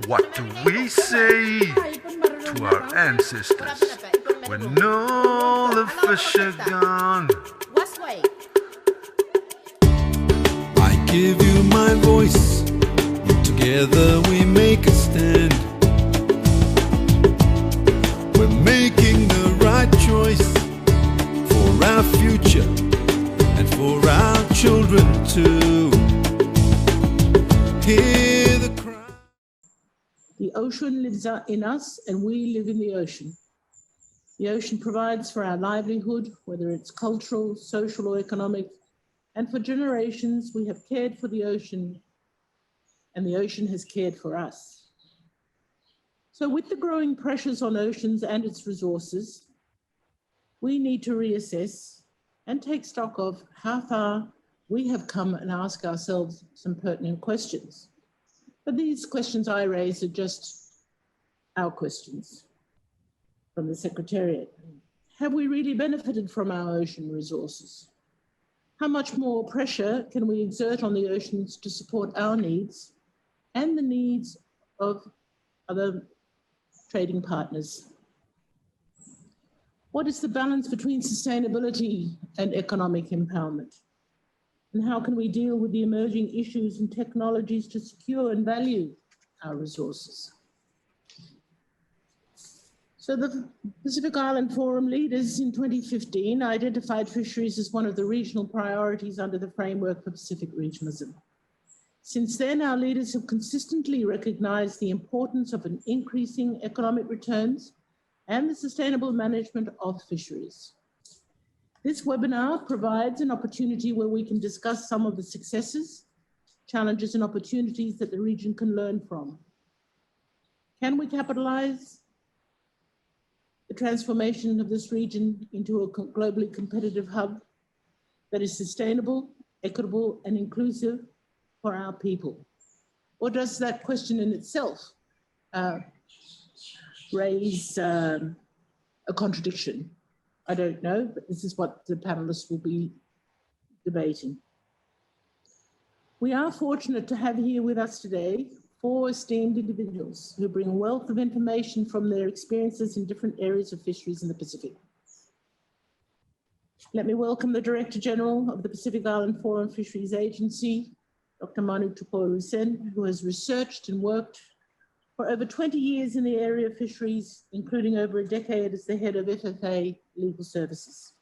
What do we say to our ancestors when all the fish are gone? I give you my voice, together we make a stand. We're making the right choice for our future and for our children too. Hear the cry. The ocean lives in us and we live in the ocean. The ocean provides for our livelihood, whether it's cultural, social or economic, and for generations we have cared for the ocean and the ocean has cared for us. So with the growing pressures on oceans and its resources, we need to reassess and take stock of how far we have come and ask ourselves some pertinent questions. But these questions I raise are just our questions from the Secretariat. Have we really benefited from our ocean resources? How much more pressure can we exert on the oceans to support our needs and the needs of other trading partners? What is the balance between sustainability and economic empowerment? And how can we deal with the emerging issues and technologies to secure and value our resources? So the Pacific Island Forum leaders in 2015 identified fisheries as one of the regional priorities under the framework for Pacific regionalism. Since then, our leaders have consistently recognized the importance of an increasing economic returns and the sustainable management of fisheries. This webinar provides an opportunity where we can discuss some of the successes, challenges and opportunities that the region can learn from. Can we capitalize the transformation of this region into a globally competitive hub that is sustainable, equitable and inclusive for our people? Or does that question in itself raise a contradiction? I don't know, but this is what the panelists will be debating. We are fortunate to have here with us today 4 esteemed individuals who bring a wealth of information from their experiences in different areas of fisheries in the Pacific. Let me welcome the Director General of the Pacific Island Forum Fisheries Agency, Dr. Manu Tuporu-Sen, who has researched and worked for over 20 years in the area of fisheries, including over a decade as the head of FFA Legal Services.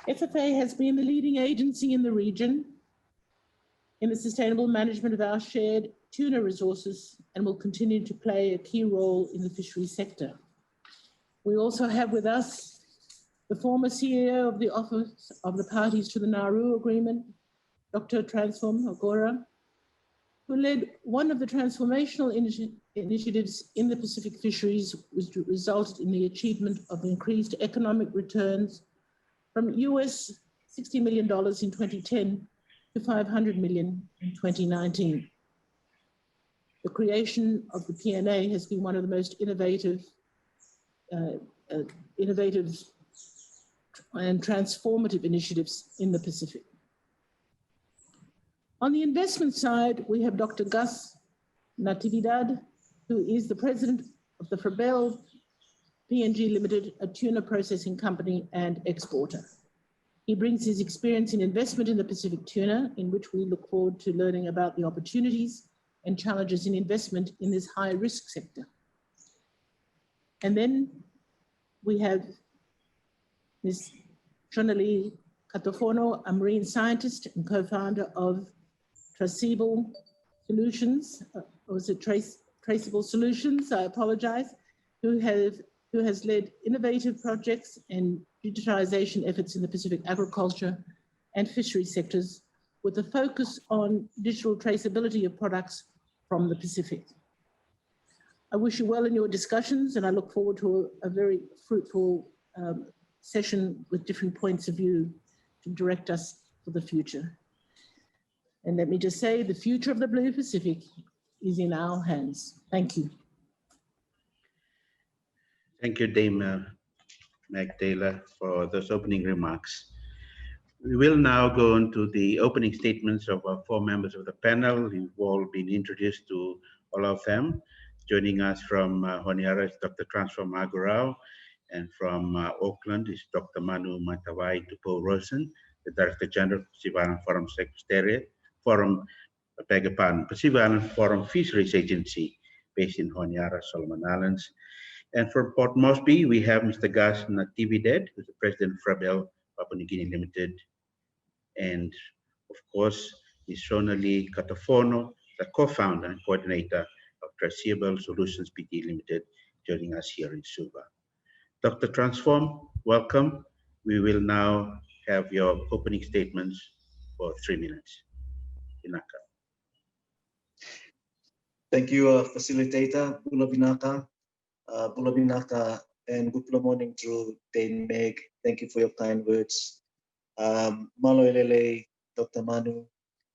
FFA has been the leading agency in the region in the sustainable management of our shared tuna resources and will continue to play a key role in the fisheries sector. We also have with us the former CEO of the Office of the Parties to the Nauru Agreement, Dr. Transform Aqorau, who led one of the transformational initiatives in the Pacific fisheries, which resulted in the achievement of increased economic returns from US $60 million in 2010 to $500 million in 2019. The creation of the PNA has been one of the most innovative and transformative initiatives in the Pacific. On the investment side, we have Dr. Gus Natividad, who is the president of the Frabel PNG Limited, a tuna processing company and exporter. He brings his experience in investment in the Pacific tuna, in which we look forward to learning about the opportunities and challenges in investment in this high-risk sector. And then we have Ms. Shonali Katofono, a marine scientist and co-founder of Traceable Solutions, or is it Traceable Solutions? I apologize, who has led innovative projects and digitization efforts in the Pacific agriculture and fishery sectors with a focus on digital traceability of products from the Pacific. I wish you well in your discussions and I look forward to a very fruitful session with different points of view to direct us for the future. And let me just say, the future of the Blue Pacific is in our hands. Thank you. Thank you, Dame Magdala, for those opening remarks. We will now go into the opening statements of our four members of the panel. You've all been introduced to all of them. Joining us from Honiara is Dr. Transform Aqorau, and from Auckland is Dr. Manu Matawai Tupo Rosen, the Director General of Pacific Island Forum Secretariat, Pacific Island Forum Fisheries Agency, based in Honiara, Solomon Islands. And from Port Moresby, we have Mr. Gus Natividad, who's the President of Frabel Papua New Guinea Limited, and of course, Ms. Sonali Katafono, the co-founder and coordinator of Traceable Solutions Pty Limited, joining us here in Suva. Dr. Transform, welcome. We will now have your opening statements for 3 minutes. Inaka. Thank you, Facilitator Bula Binaka, and good morning to Dane Meg. Thank you for your kind words. Malo Elele, Dr. Manu,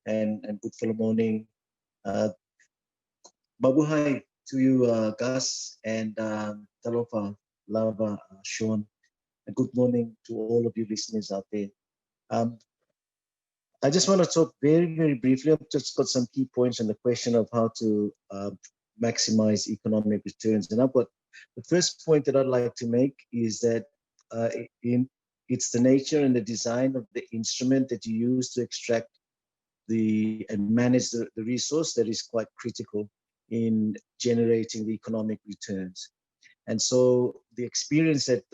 and good morning. Mabuhay to you, Gus, and Talofa, Lava, Sean, and good morning to all of you listeners out there. I just want to talk very, very briefly. I've just got some key points on the question of how to maximize economic returns. And I've got the first point that I'd like to make is that it's the nature and the design of the instrument that you use to extract and manage the resource that is quite critical in generating the economic returns. And so the experience that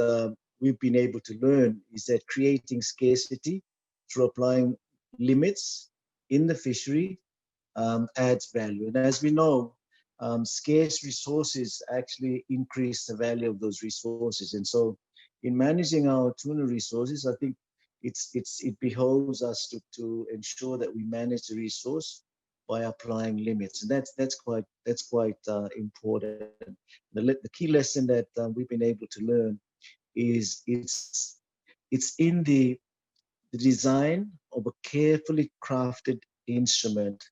we've been able to learn is that creating scarcity through applying limits in the fishery adds value. And as we know, scarce resources actually increase the value of those resources. And so in managing our tuna resources, I think it behoves us to ensure that we manage the resource by applying limits. And that's quite important. The key lesson that we've been able to learn is it's in the design of a carefully crafted instrument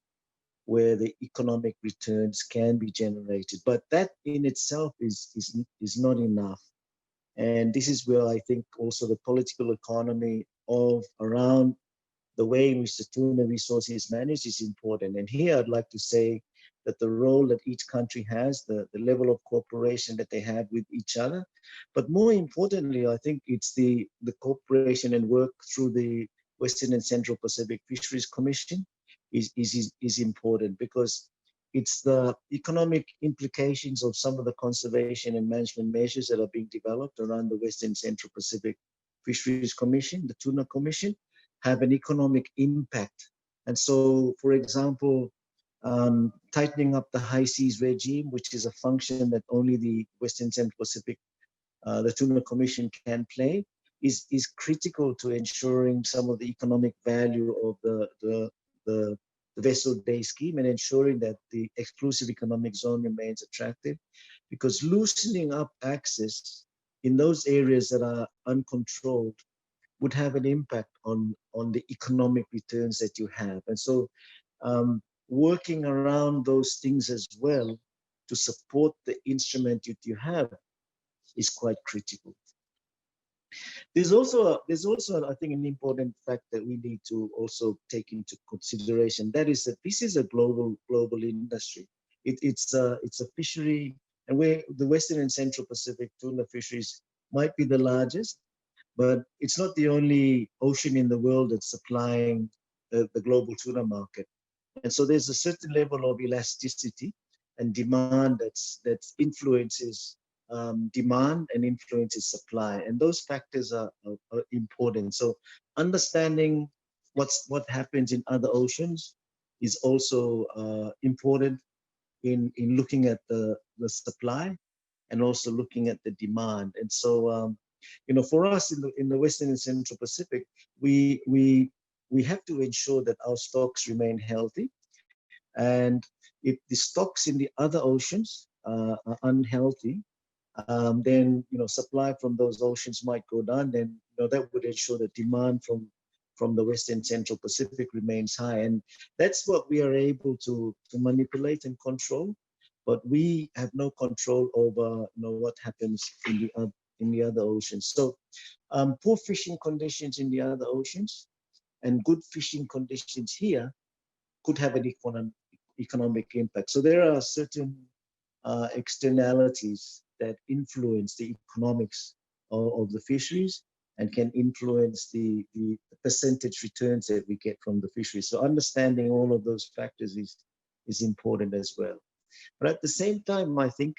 where the economic returns can be generated. But that in itself is not enough. And this is where I think also the political economy around the way in which the tuna resource is managed is important. And here I'd like to say that the role that each country has, the level of cooperation that they have with each other, but more importantly, I think it's the cooperation and work through the Western and Central Pacific Fisheries Commission is important, because it's the economic implications of some of the conservation and management measures that are being developed around the Western Central Pacific Fisheries Commission, the Tuna Commission, have an economic impact. And so, for example, tightening up the high seas regime, which is a function that only the Western Central Pacific, the Tuna Commission can play, is critical to ensuring some of the economic value of the vessel day scheme and ensuring that the exclusive economic zone remains attractive, because loosening up access in those areas that are uncontrolled would have an impact on the economic returns that you have. And so working around those things as well to support the instrument that you have is quite critical. There's also, I think, an important fact that we need to also take into consideration. That is that this is a global industry. It's a fishery, and where the Western and Central Pacific tuna fisheries might be the largest, but it's not the only ocean in the world that's supplying the global tuna market. And so there's a certain level of elasticity and demand that influences demand and influences supply. And those factors are important. So understanding what happens in other oceans is also important in looking at the supply and also looking at the demand. And so, you know, for us in the Western and Central Pacific, we have to ensure that our stocks remain healthy. And if the stocks in the other oceans are unhealthy, then, you know, supply from those oceans might go down. Then, you know, that would ensure that demand from the Western Central Pacific remains high. And that's what we are able to manipulate and control. But we have no control over, you know, what happens in the other oceans. So poor fishing conditions in the other oceans and good fishing conditions here could have an economic impact. So there are certain externalities that influence the economics of the fisheries and can influence the percentage returns that we get from the fisheries. So understanding all of those factors is important as well. But at the same time, I think,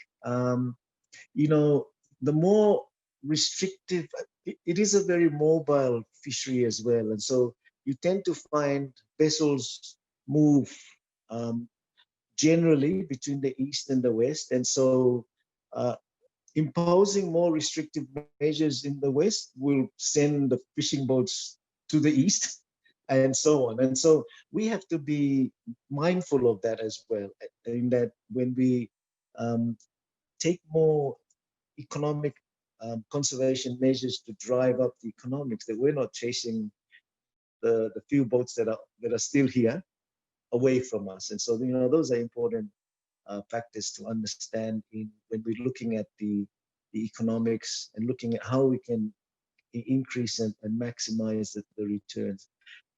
you know, the more restrictive, it is a very mobile fishery as well. And so you tend to find vessels move generally between the east and the west. And so imposing more restrictive measures in the west will send the fishing boats to the east and so on. And so we have to be mindful of that as well, in that when we take more economic conservation measures to drive up the economics, that we're not chasing the few boats that are still here away from us. And so, you know, those are important factors to understand when we're looking at the economics and looking at how we can increase and maximize the returns.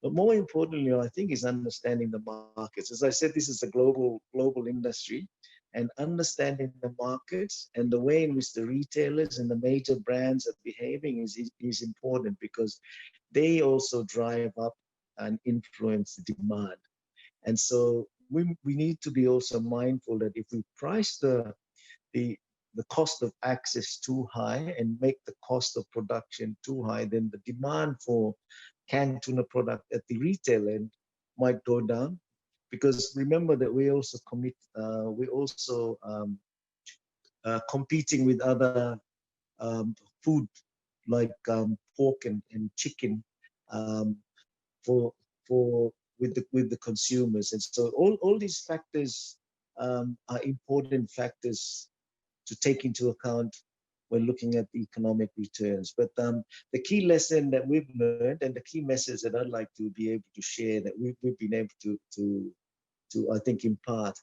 But more importantly, I think, is understanding the markets. As I said, this is a global industry, and understanding the markets and the way in which the retailers and the major brands are behaving is important, because they also drive up and influence the demand. And so we need to be also mindful that if we price the cost of access too high and make the cost of production too high, then the demand for canned tuna product at the retail end might go down. Because remember that we also competing with other food like pork and chicken with the consumers. And so all these factors are important factors to take into account when looking at the economic returns. But the key lesson that we've learned, and the key message that I'd like to be able to share, that we've been able to I think impart,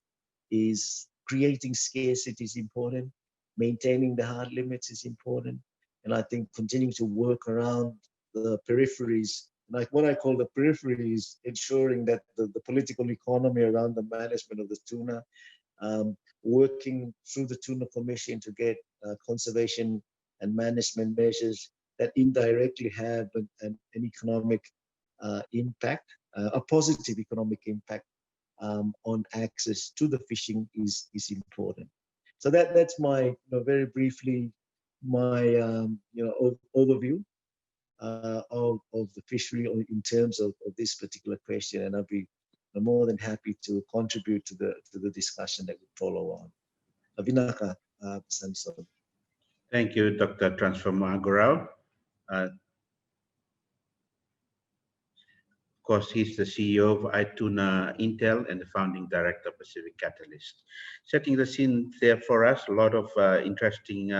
is creating scarcity is important, maintaining the hard limits is important, and I think continuing to work around the peripheries. Like what I call the peripheries, ensuring that the political economy around the management of the tuna, working through the Tuna Commission to get conservation and management measures that indirectly have an economic impact, a positive economic impact on access to the fishing is important. So that's my, very briefly, my overview of the fishery in terms of this particular question, and I'll be more than happy to contribute to the discussion that will follow on. Vinaka, Samisoni. Thank you, Dr. Transform Aqorau. Of course, he's the CEO of iTuna Intel and the founding director of Pacific Catalyst. Setting the scene there for us, a lot of interesting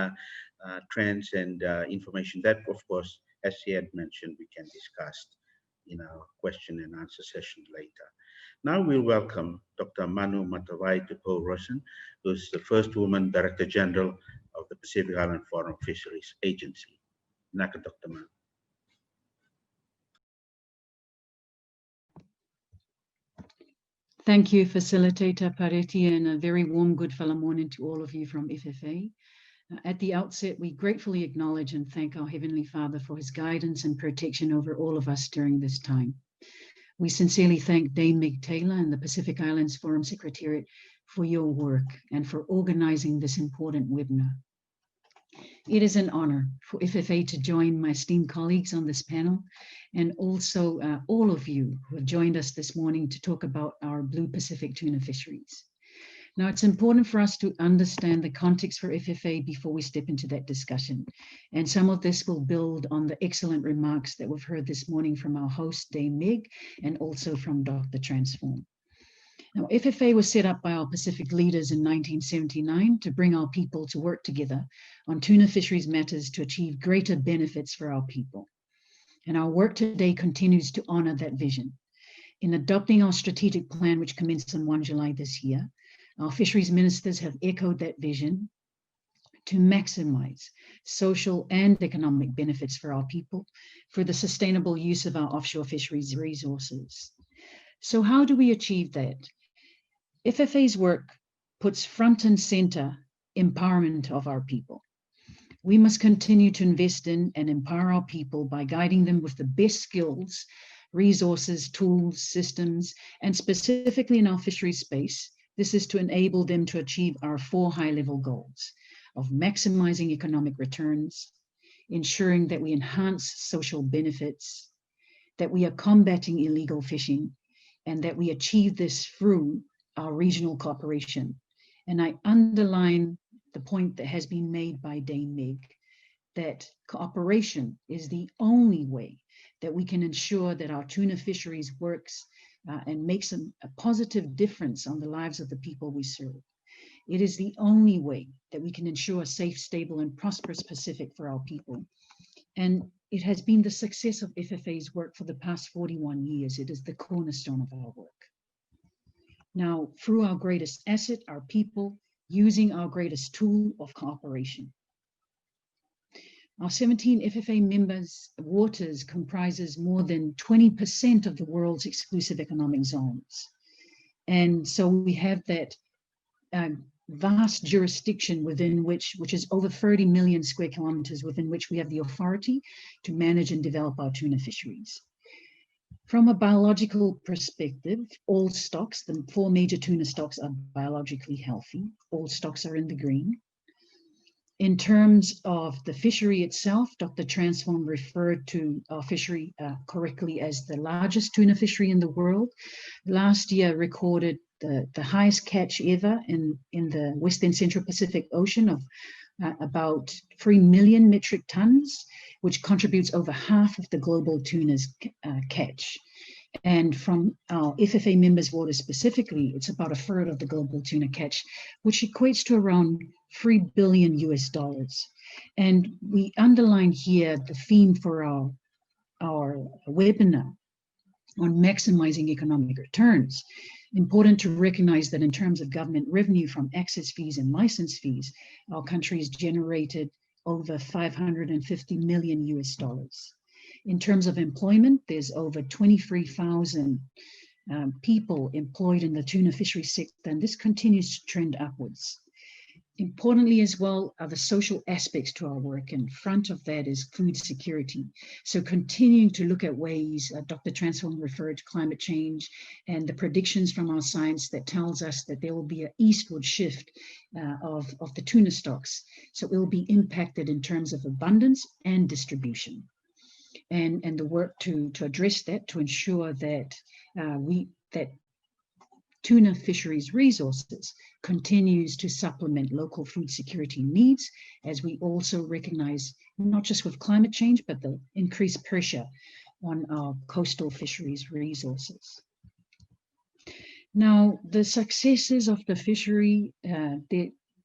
trends and information that, of course, as he had mentioned, we can discuss in our question and answer session later. Now we'll welcome Dr. Manu Matawai Tupo-Rosen, who's the first woman Director General of the Pacific Island Forum Fisheries Agency. Naka, Dr. Manu. Thank you, Facilitator Pareti, and a very warm good fellow morning to all of you from FFA. At the outset, we gratefully acknowledge and thank our Heavenly Father for his guidance and protection over all of us during this time. We sincerely thank Dame Meg Taylor and the Pacific Islands Forum Secretariat for your work and for organizing this important webinar. It is an honor for FFA to join my esteemed colleagues on this panel, and also all of you who have joined us this morning to talk about our Blue Pacific tuna fisheries. Now, it's important for us to understand the context for FFA before we step into that discussion. And some of this will build on the excellent remarks that we've heard this morning from our host, Dame Meg, and also from Dr. Transform. Now, FFA was set up by our Pacific leaders in 1979 to bring our people to work together on tuna fisheries matters to achieve greater benefits for our people. And our work today continues to honor that vision. In adopting our strategic plan, which commenced on 1 July this year, our fisheries ministers have echoed that vision to maximize social and economic benefits for our people for the sustainable use of our offshore fisheries resources. So how do we achieve that? FFA's work puts front and center empowerment of our people. We must continue to invest in and empower our people by guiding them with the best skills, resources, tools, systems, and specifically in our fisheries space, this is to enable them to achieve our 4 high-level goals of maximizing economic returns, ensuring that we enhance social benefits, that we are combating illegal fishing, and that we achieve this through our regional cooperation. And I underline the point that has been made by Dame Meg, that cooperation is the only way that we can ensure that our tuna fisheries works and makes a positive difference on the lives of the people we serve. It is the only way that we can ensure a safe, stable, and prosperous Pacific for our people. And it has been the success of FFA's work for the past 41 years. It is the cornerstone of our work. Now, through our greatest asset, our people, using our greatest tool of cooperation. Our 17 FFA members' waters comprises more than 20% of the world's exclusive economic zones. And so we have that vast jurisdiction within which is over 30 million square kilometers, within which we have the authority to manage and develop our tuna fisheries. From a biological perspective, all stocks, the 4 major tuna stocks, are biologically healthy. All stocks are in the green. In terms of the fishery itself, Dr. Transform referred to our fishery correctly as the largest tuna fishery in the world. Last year recorded the highest catch ever in the Western Central Pacific Ocean of about 3 million metric tons, which contributes over half of the global tuna's catch. And from our FFA members' waters specifically, it's about a third of the global tuna catch, which equates to around $3 billion US. And we underline here the theme for our webinar on maximizing economic returns. Important to recognize that in terms of government revenue from access fees and license fees, our country has generated over $550 million US. In terms of employment, there's over 23,000 people employed in the tuna fishery sector, and this continues to trend upwards. Importantly as well are the social aspects to our work, and front of that is food security. So continuing to look at ways, Dr. Transform referred to climate change and the predictions from our science that tells us that there will be an eastward shift of the tuna stocks. So it will be impacted in terms of abundance and distribution. And the work to address that, to ensure that that tuna fisheries resources continues to supplement local food security needs, as we also recognize, not just with climate change, but the increased pressure on our coastal fisheries resources. Now, the successes of the fishery,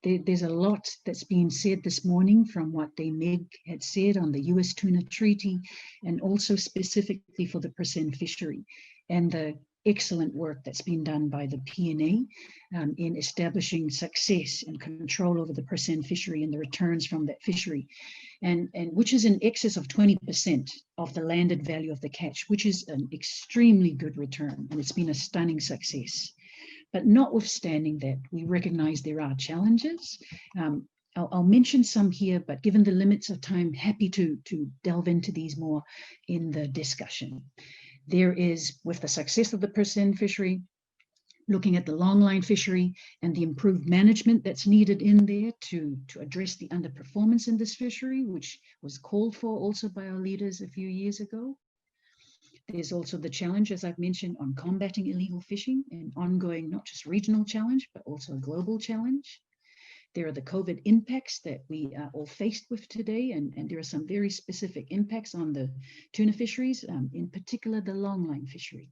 there's a lot that's been said this morning from what Dame Meg had said on the US Tuna Treaty, and also specifically for the percent fishery, and the excellent work that's been done by the PNA in establishing success and control over the percent fishery and the returns from that fishery, and which is in excess of 20% of the landed value of the catch, which is an extremely good return, and it's been a stunning success. But notwithstanding that, we recognize there are challenges. I'll mention some here, but given the limits of time, happy to delve into these more in the discussion. There is, with the success of the percent fishery, looking at the longline fishery and the improved management that's needed in there to address the underperformance in this fishery, which was called for also by our leaders a few years ago. There's also the challenge, as I've mentioned, on combating illegal fishing, an ongoing, not just regional challenge, but also a global challenge. There are the COVID impacts that we are all faced with today, and there are some very specific impacts on the tuna fisheries, in particular the longline fishery.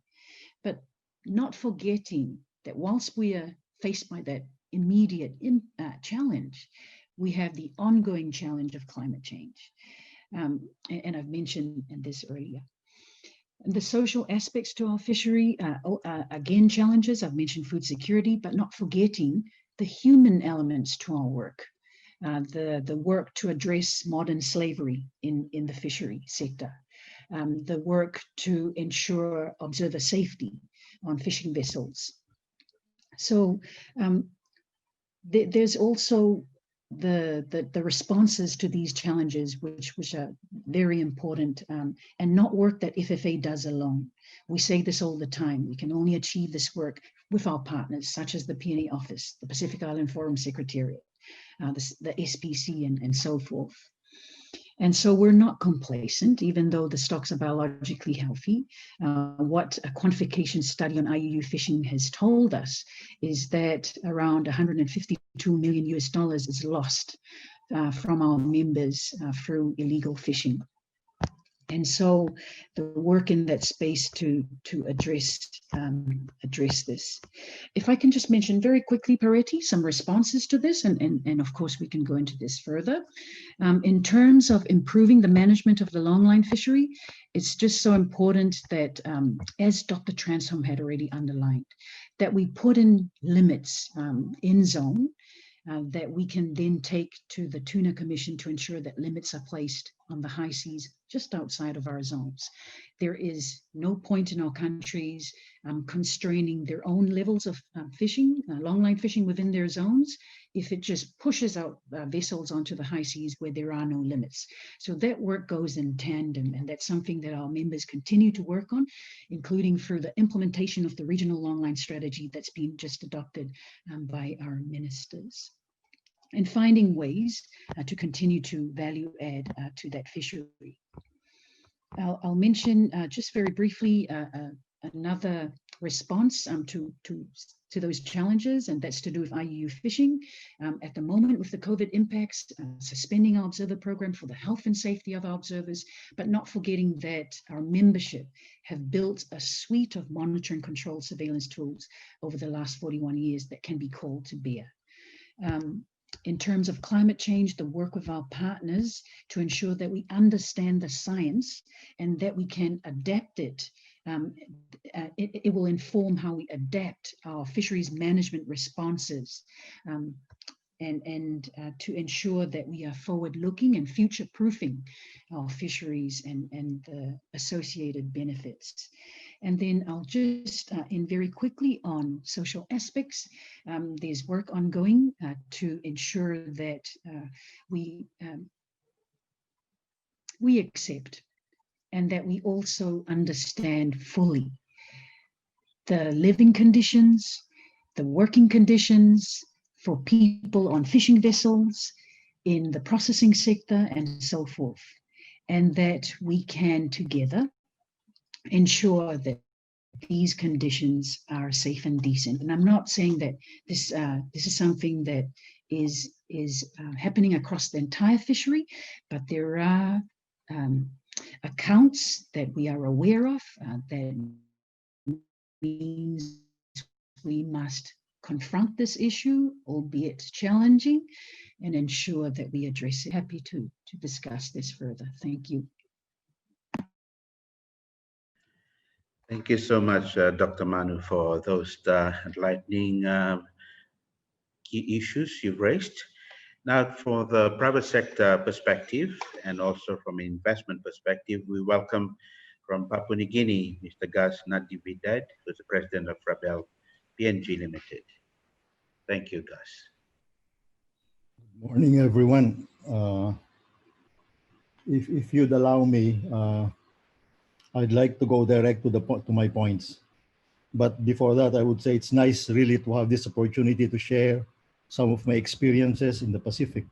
But not forgetting that whilst we are faced by that immediate challenge, we have the ongoing challenge of climate change. And I've mentioned this earlier. The social aspects to our fishery, again, challenges. I've mentioned food security, but not forgetting the human elements to our work. the work to address modern slavery in the fishery sector, the work to ensure observer safety on fishing vessels. So there's also the responses to these challenges, which are very important, and not work that FFA does alone. We say this all the time. We can only achieve this work with our partners, such as the PNA Office, the Pacific Island Forum Secretariat, the SPC, and so forth. And so we're not complacent, even though the stocks are biologically healthy. What a quantification study on IUU fishing has told us is that around $152 million is lost from our members through illegal fishing. And so the work in that space to address this. If I can just mention very quickly, Pareti, some responses to this, and of course we can go into this further. In terms of improving the management of the longline fishery, it's just so important that, as Dr. Transholm had already underlined, that we put in limits in zone that we can then take to the Tuna Commission to ensure that limits are placed on the high seas just outside of our zones. There is no point in our countries constraining their own levels of fishing, longline fishing within their zones, if it just pushes out vessels onto the high seas where there are no limits. So that work goes in tandem, and that's something that our members continue to work on, including through the implementation of the regional longline strategy that's been just adopted by our ministers, and finding ways to continue to value add to that fishery. I'll mention just very briefly another response to those challenges, and that's to do with IUU fishing. At the moment, with the COVID impacts, suspending our observer program for the health and safety of our observers, but not forgetting that our membership have built a suite of monitoring, control, surveillance tools over the last 41 years that can be called to bear. In terms of climate change, the work with our partners to ensure that we understand the science and that we can adapt it. It will inform how we adapt our fisheries management responses and to ensure that we are forward-looking and future-proofing our fisheries and the associated benefits. And then I'll just end very quickly on social aspects. There's work ongoing to ensure that we accept and that we also understand fully the living conditions, the working conditions for people on fishing vessels, in the processing sector, and so forth. And that we can together ensure that these conditions are safe and decent. And I'm not saying that this is something that is happening across the entire fishery, but there are accounts that we are aware of that means we must confront this issue, albeit challenging, and ensure that we address it. Happy to discuss this further. Thank you. Thank you so much, Dr. Manu, for those enlightening key issues you've raised. Now, for the private sector perspective and also from an investment perspective, we welcome from Papua New Guinea, Mr. Gus Natividad, who's the president of Frabel PNG Limited. Thank you, Gus. Good morning, everyone. If you'd allow me, I'd like to go direct to my points. But before that, I would say it's nice really to have this opportunity to share some of my experiences in the Pacific.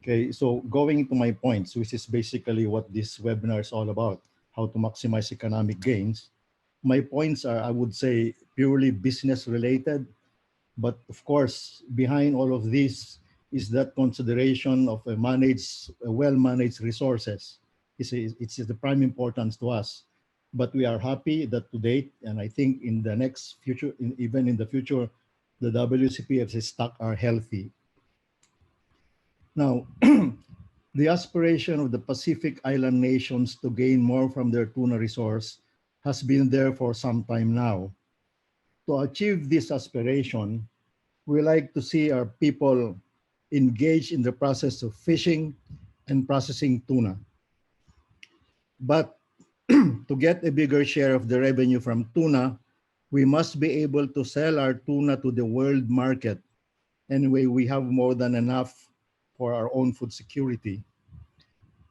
Okay, so going into my points, which is basically what this webinar is all about, how to maximize economic gains. My points are, I would say, purely business related. But of course, behind all of this is that consideration of a well-managed resources. It's the prime importance to us. But we are happy that to date, and I think in the next future, even in the future, the WCPF's stock are healthy. Now, the aspiration of the Pacific Island nations to gain more from their tuna resource has been there for some time now. To achieve this aspiration, we like to see our people engaged in the process of fishing and processing tuna. But to get a bigger share of the revenue from tuna, we must be able to sell our tuna to the world market. Anyway, we have more than enough for our own food security.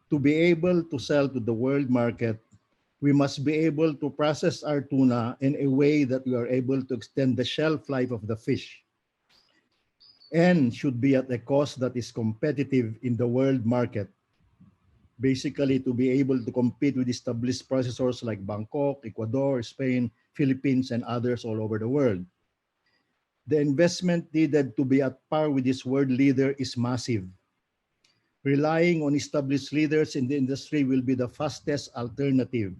To be able to sell to the world market, we must be able to process our tuna in a way that we are able to extend the shelf life of the fish and should be at a cost that is competitive in the world market. Basically, to be able to compete with established processors like Bangkok, Ecuador, Spain, Philippines, and others all over the world. The investment needed to be at par with this world leader is massive. Relying on established leaders in the industry will be the fastest alternative.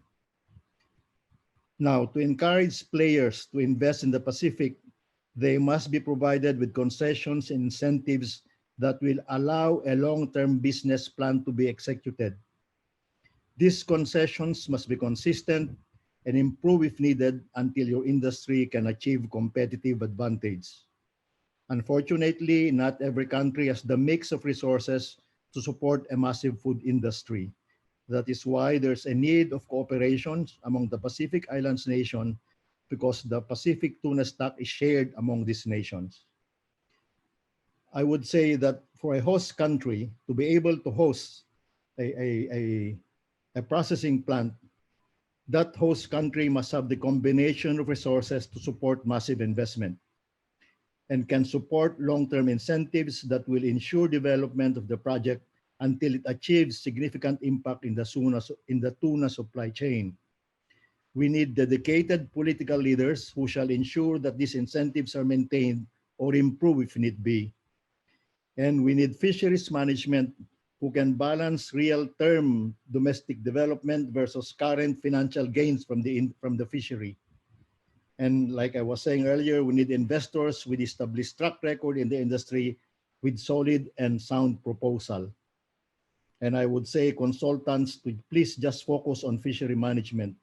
Now, to encourage players to invest in the Pacific, they must be provided with concessions and incentives that will allow a long-term business plan to be executed. These concessions must be consistent and improve if needed until your industry can achieve competitive advantage. Unfortunately, not every country has the mix of resources to support a massive food industry. That is why there's a need of cooperation among the Pacific Islands nation, because the Pacific tuna stock is shared among these nations. I would say that for a host country to be able to host a processing plant, that host country must have the combination of resources to support massive investment and can support long-term incentives that will ensure development of the project until it achieves significant impact in the tuna supply chain. We need dedicated political leaders who shall ensure that these incentives are maintained or improved if need be. And we need fisheries management who can balance real-term domestic development versus current financial gains from the fishery. And like I was saying earlier, we need investors with established track record in the industry with solid and sound proposal. And I would say consultants to please just focus on fishery management.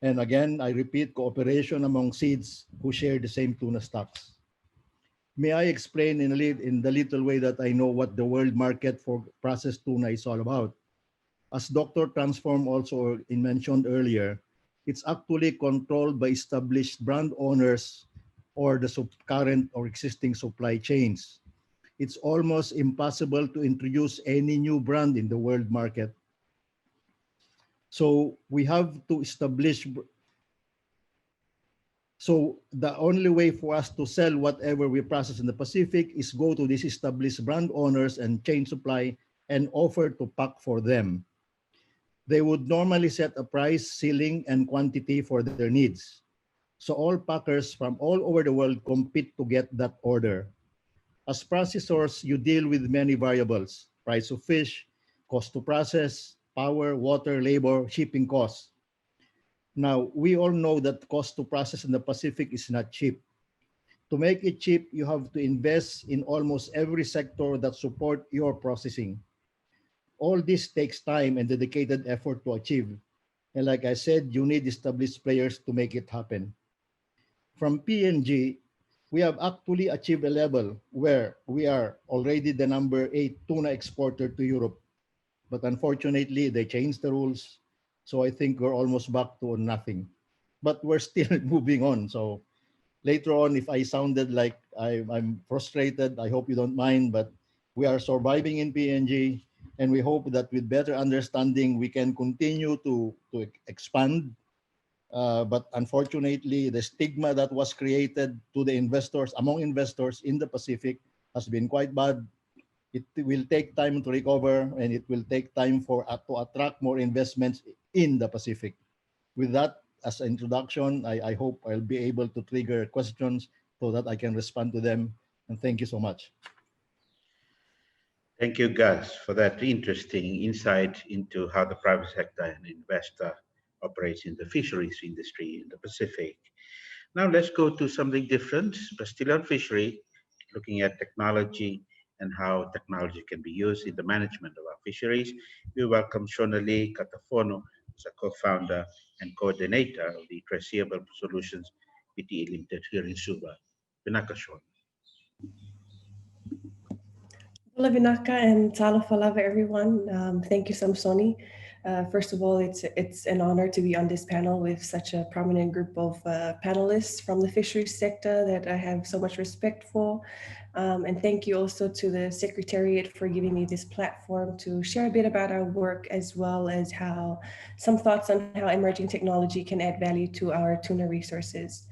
And again, I repeat, cooperation among seeds who share the same tuna stocks. May I explain in the little way that I know what the world market for processed tuna is all about? As Dr. Transform also mentioned earlier, it's actually controlled by established brand owners or the current or existing supply chains. It's almost impossible to introduce any new brand in the world market. So we have to establish. So the only way for us to sell whatever we process in the Pacific is go to these established brand owners and chain supply and offer to pack for them. They would normally set a price, ceiling, and quantity for their needs. So all packers from all over the world compete to get that order. As processors, you deal with many variables: price of fish, cost to process, power, water, labor, shipping costs. Now, we all know that cost to process in the Pacific is not cheap. To make it cheap, you have to invest in almost every sector that support your processing. All this takes time and dedicated effort to achieve. And like I said, you need established players to make it happen. From PNG, we have actually achieved a level where we are already the number 8 tuna exporter to Europe. But unfortunately, they changed the rules. So I think we're almost back to nothing. But we're still moving on. So later on, if I sounded like I'm frustrated, I hope you don't mind. But we are surviving in PNG. And we hope that with better understanding, we can continue to expand. But unfortunately, the stigma that was created to the investors, among investors in the Pacific, has been quite bad. It will take time to recover, and it will take time to attract more investments in the Pacific. With that, as an introduction, I hope I'll be able to trigger questions so that I can respond to them. And thank you so much. Thank you, Gus, for that interesting insight into how the private sector and investor operates in the fisheries industry in the Pacific. Now let's go to something different, but still on fishery, looking at technology and how technology can be used in the management of our fisheries. We welcome Shonali Katafono, who's a co-founder and coordinator of the Traceable Solutions Pte Limited here in Suva. Pinaka Shon. Hola Vinaka and talo falava everyone. Thank you, Samisoni. First of all, it's an honor to be on this panel with such a prominent group of panelists from the fisheries sector that I have so much respect for. And thank you also to the Secretariat for giving me this platform to share a bit about our work, as well as how some thoughts on how emerging technology can add value to our tuna resources.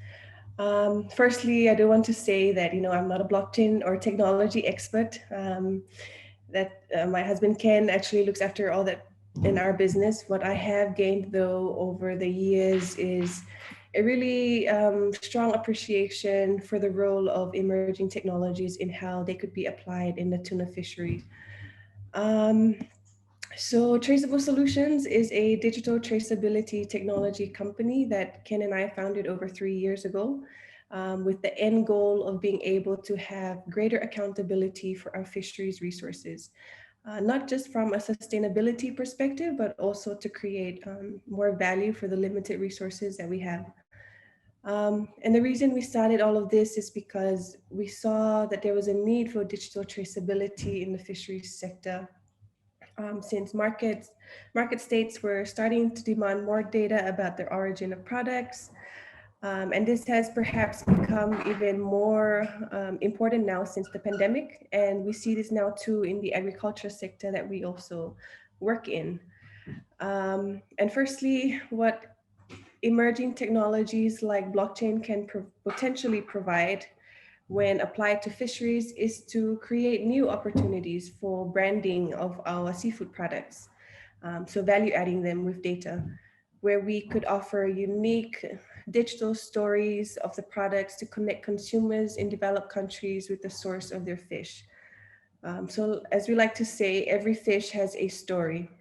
Firstly, I do want to say that, I'm not a blockchain or technology expert. My husband Ken actually looks after all that in our business. What I have gained though over the years is a really strong appreciation for the role of emerging technologies in how they could be applied in the tuna fishery. So Traceable Solutions is a digital traceability technology company that Ken and I founded over 3 years ago, with the end goal of being able to have greater accountability for our fisheries resources, not just from a sustainability perspective, but also to create more value for the limited resources that we have. And the reason we started all of this is because we saw that there was a need for digital traceability in the fisheries sector. Since market states were starting to demand more data about the origin of products. And this has perhaps become even more important now since the pandemic. And we see this now too in the agriculture sector that we also work in. And firstly, what emerging technologies like blockchain can potentially provide when applied to fisheries is to create new opportunities for branding of our seafood products. So value adding them with data, where we could offer unique digital stories of the products to connect consumers in developed countries with the source of their fish. So as we like to say, every fish has a story.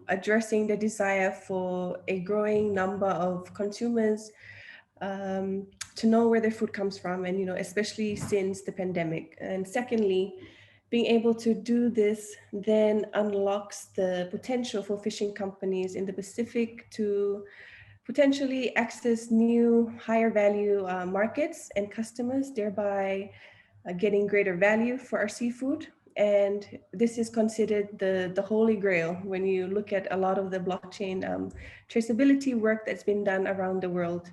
Addressing the desire for a growing number of consumers to know where their food comes from, and especially since the pandemic. And secondly, being able to do this then unlocks the potential for fishing companies in the Pacific to potentially access new higher value markets and customers, thereby getting greater value for our seafood. And this is considered the holy grail when you look at a lot of the blockchain traceability work that's been done around the world.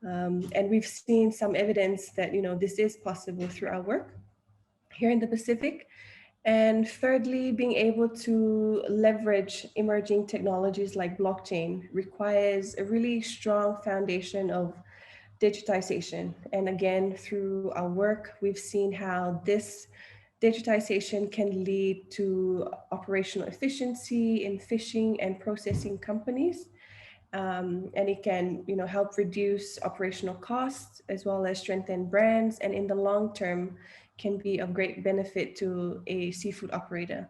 And we've seen some evidence that this is possible through our work here in the Pacific. And thirdly, being able to leverage emerging technologies like blockchain requires a really strong foundation of digitization. And again, through our work, we've seen how this digitization can lead to operational efficiency in fishing and processing companies. And it can help reduce operational costs as well as strengthen brands, and in the long term can be of great benefit to a seafood operator.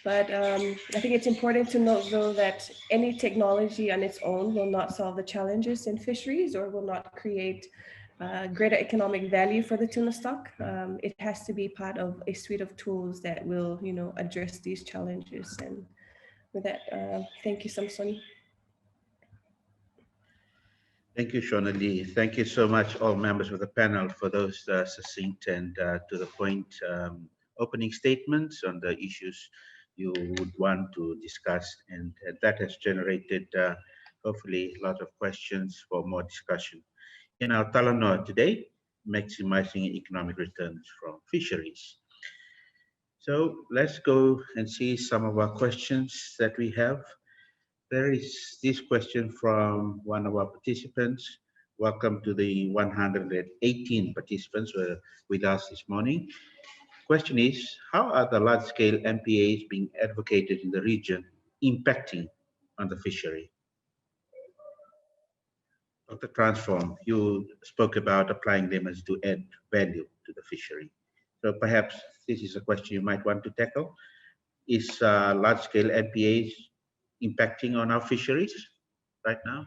But I think it's important to note though that any technology on its own will not solve the challenges in fisheries or will not create greater economic value for the tuna stock. It has to be part of a suite of tools that will address these challenges. And with that, thank you, Samisoni. Thank you, Shona Lee. Thank you so much, all members of the panel, for those succinct and to the point opening statements on the issues you would want to discuss. And that has generated, hopefully, a lot of questions for more discussion. In our Talanoa today, maximizing economic returns from fisheries. So let's go and see some of our questions that we have. There is this question from one of our participants. Welcome to the 118 participants who are with us this morning. Question is, how are the large-scale MPAs being advocated in the region impacting on the fishery? Dr. Transform, you spoke about applying them as to add value to the fishery. So perhaps this is a question you might want to tackle. Is large-scale MPAs impacting on our fisheries right now?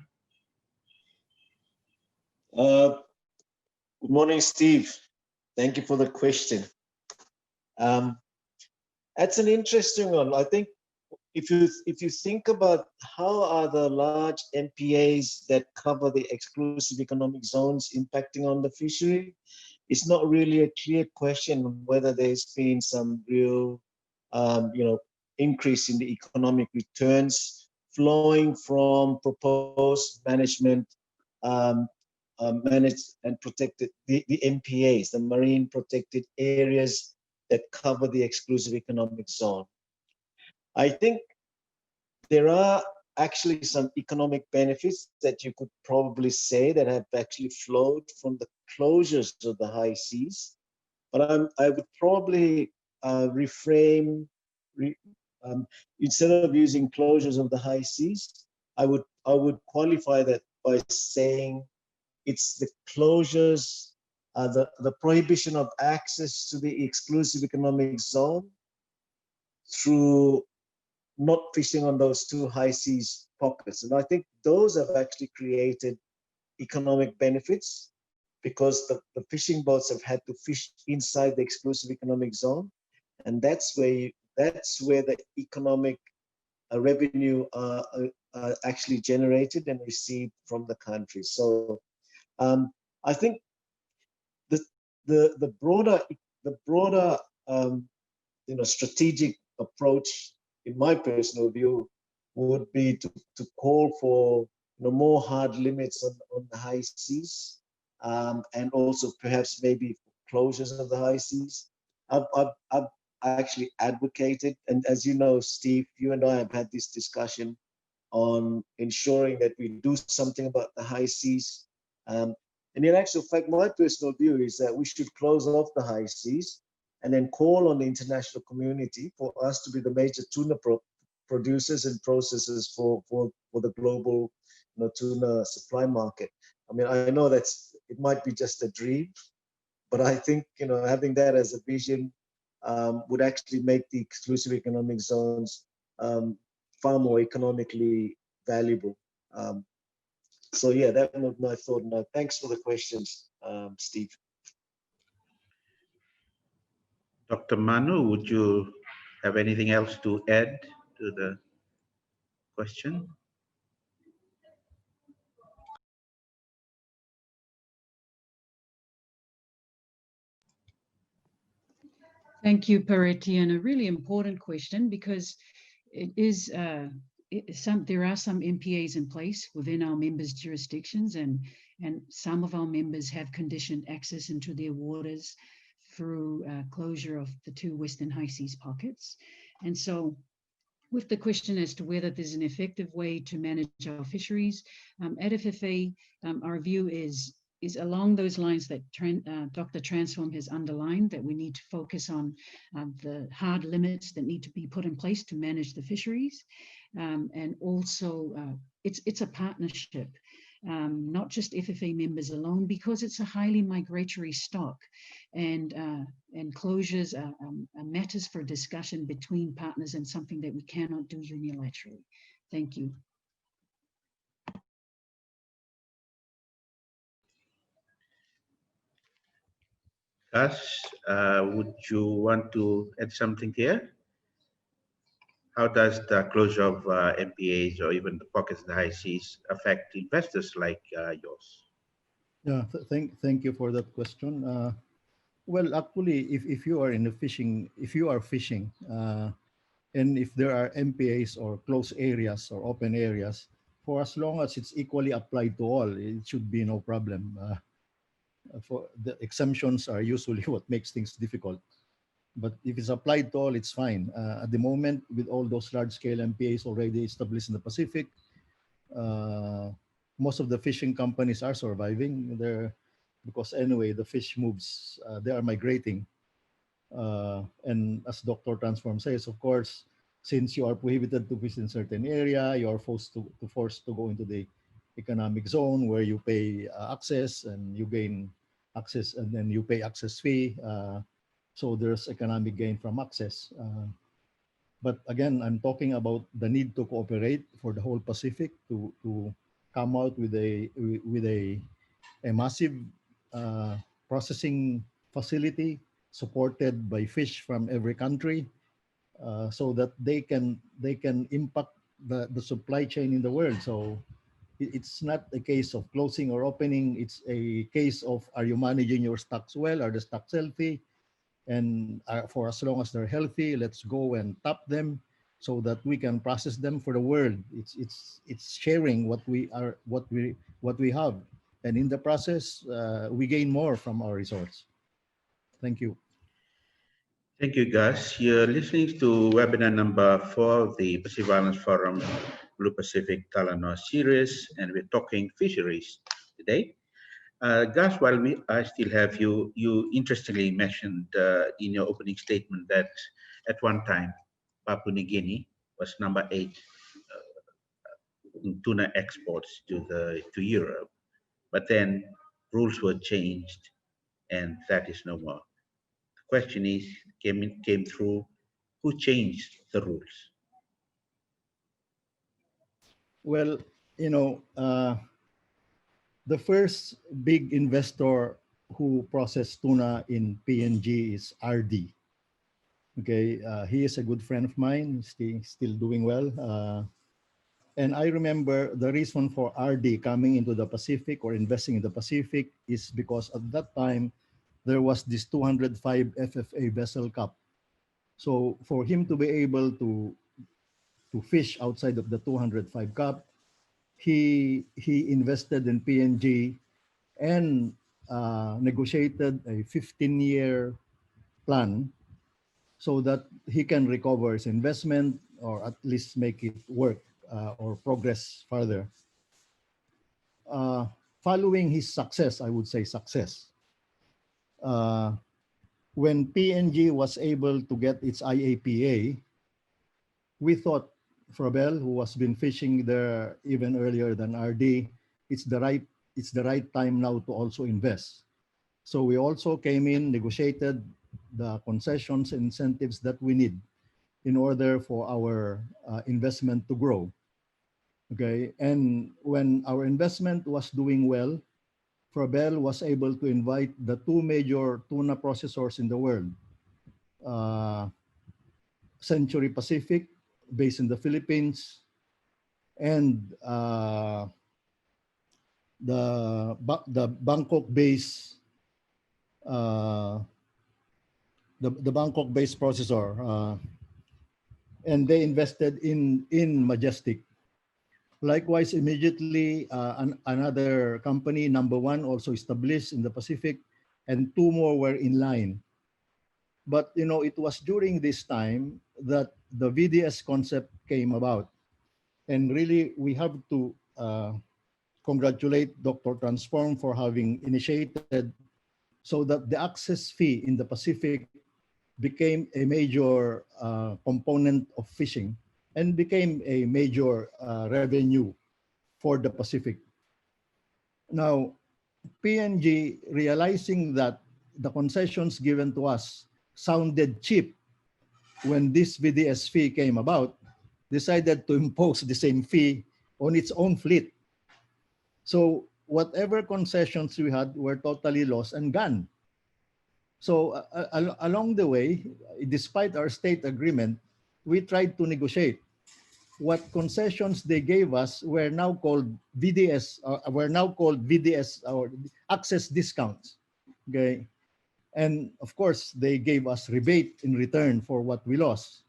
Good morning, Steve. Thank you for the question. That's an interesting one. I think if you think about how are the large MPAs that cover the exclusive economic zones impacting on the fishery, it's not really a clear question on whether there's been some real, increase in the economic returns flowing from proposed management, managed and protected, the MPAs, the marine protected areas that cover the exclusive economic zone. I think there are actually some economic benefits that you could probably say that have actually flowed from the closures of the high seas. But I would probably reframe, instead of using closures of the high seas, I would qualify that by saying it's the closures, the prohibition of access to the exclusive economic zone through not fishing on those two high seas pockets. And I think those have actually created economic benefits because the fishing boats have had to fish inside the exclusive economic zone. And that's where the economic revenue are actually generated and received from the country. So I think the broader strategic approach, in my personal view, would be to call for more hard limits on the high seas, and also perhaps maybe closures of the high seas. I've actually advocated, and as you know, Steve, you and I have had this discussion on ensuring that we do something about the high seas. And in actual fact, my personal view is that we should close off the high seas and then call on the international community for us to be the major tuna producers and processors for the global tuna supply market. I mean, I know it might be just a dream, but I think having that as a vision would actually make the exclusive economic zones far more economically valuable. So yeah, that was my thought. And thanks for the questions, Steve. Dr. Manu, would you have anything else to add to the question? Thank you, Pareti, and a really important question because it is there are some MPAs in place within our members' jurisdictions, and some of our members have conditioned access into their waters through closure of the two Western High Seas pockets. And so with the question as to whether there's an effective way to manage our fisheries, at FFA, our view is along those lines that Dr. Transform has underlined, that we need to focus on the hard limits that need to be put in place to manage the fisheries. And also, it's a partnership, not just FFA members alone, because it's a highly migratory stock, and closures are matters for discussion between partners and something that we cannot do unilaterally. Thank you. Gus, would you want to add something here? How does the closure of MPAs or even the pockets of the high seas affect investors like yours? Yeah, thank you for that question. Well, actually, if you are in the fishing, if you are fishing, and if there are MPAs or closed areas or open areas, for as long as it's equally applied to all, it should be no problem. For the exemptions are usually what makes things difficult. But if it's applied to all, it's fine. At the moment, with all those large-scale MPAs already established in the Pacific, most of the fishing companies are surviving there because anyway, the fish moves, they are migrating. And as Dr. Transform says, of course, since you are prohibited to fish in certain area, you are forced to go into the economic zone where you pay access and you gain access, and then you pay access fee. So there's economic gain from access. But again, I'm talking about the need to cooperate for the whole Pacific to come out with a massive processing facility supported by fish from every country, so that they can impact the supply chain in the world. So It's not a case of closing or opening. It's a case of, are you managing your stocks well? Are the stocks healthy? And for as long as they're healthy, let's go and tap them so that we can process them for the world. It's sharing what we have, and in the process, we gain more from our resource. Thank you. Thank you, Gus. You're listening to webinar number 4 of the Pacific Islands Forum Blue Pacific Talanoa series, and we're talking fisheries today. Gus, while I still have you, you interestingly mentioned in your opening statement that at one time Papua New Guinea was number 8 in tuna exports to Europe, but then rules were changed, and that is no more. The question is, came through, who changed the rules? Well, the first big investor who processed tuna in PNG is RD. Okay, he is a good friend of mine, still doing well. And I remember the reason for RD coming into the Pacific or investing in the Pacific is because at that time, there was this 205 FFA vessel cap. So for him to be able to fish outside of the 205 cap, he invested in PNG and negotiated a 15-year plan so that he can recover his investment or at least make it work or progress further. Following his success, I would say success, when PNG was able to get its IAPA, we thought Frabel, who has been fishing there even earlier than RD, it's the right time now to also invest. So we also came in, negotiated the concessions and incentives that we need in order for our investment to grow. Okay, and when our investment was doing well, Frabel was able to invite the 2 major tuna processors in the world, Century Pacific, based in the Philippines, and the Bangkok-based the Bangkok-based processor, and they invested in Majestic. Likewise, immediately another company, number 1, also established in the Pacific, and 2 more were in line. But it was during this time that the VDS concept came about, and really we have to congratulate Dr. Transform for having initiated so that the access fee in the Pacific became a major component of fishing and became a major revenue for the Pacific. Now, PNG, realizing that the concessions given to us sounded cheap when this VDS fee came about, decided to impose the same fee on its own fleet. So whatever concessions we had were totally lost and gone. So along the way, despite our state agreement, we tried to negotiate. What concessions they gave us were now called VDS, or access discounts. Okay, and of course they gave us rebate in return for what we lost.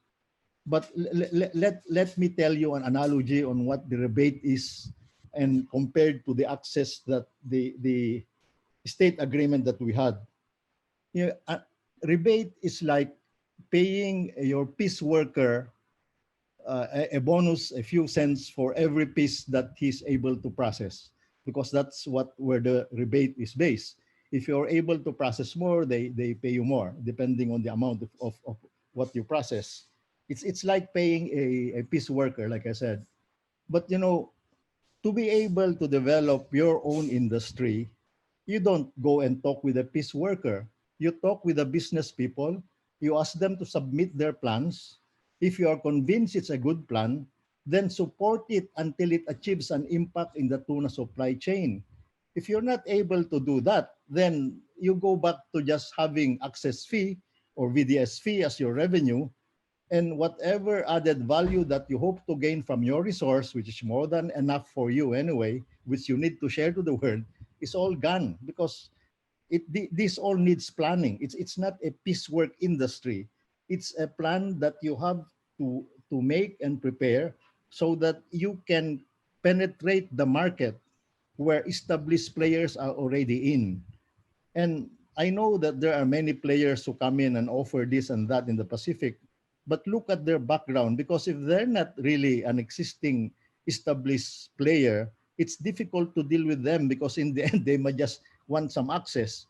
But let me tell you an analogy on what the rebate is, and compared to the access that the state agreement that we had. Rebate is like paying your piece worker a bonus, a few cents for every piece that he's able to process, because that's where the rebate is based. If you're able to process more, they pay you more, depending on the amount of what you process. It's like paying a piece worker, like I said. But to be able to develop your own industry, you don't go and talk with a piece worker. You talk with the business people. You ask them to submit their plans. If you are convinced it's a good plan, then support it until it achieves an impact in the tuna supply chain. If you're not able to do that, then you go back to just having access fee or VDS fee as your revenue, And whatever added value that you hope to gain from your resource, which is more than enough for you anyway, which you need to share to the world, is all gone because this all needs planning. It's not a piecework industry. It's a plan that you have to make and prepare so that you can penetrate the market where established players are already in. And I know that there are many players who come in and offer this and that in the Pacific, but look at their background, because if they're not really an existing established player, it's difficult to deal with them because in the end they might just want some access.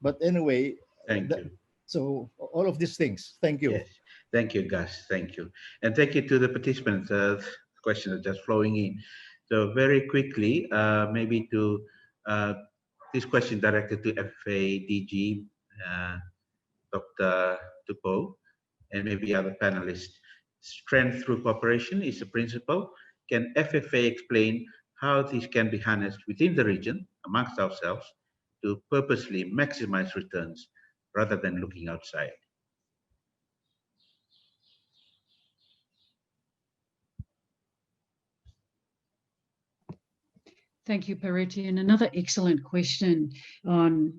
But anyway, Thank you. so all of these things. Thank you. Yes, thank you, Gus. Thank you. And thank you to the participants. Questions are just flowing in. So very quickly, maybe to this question directed to FFA DG, Dr. Tupo, and maybe other panelists. Strength through cooperation is a principle. Can FFA explain how this can be harnessed within the region, amongst ourselves, to purposely maximize returns rather than looking outside? Thank you, Pareti. And another excellent question on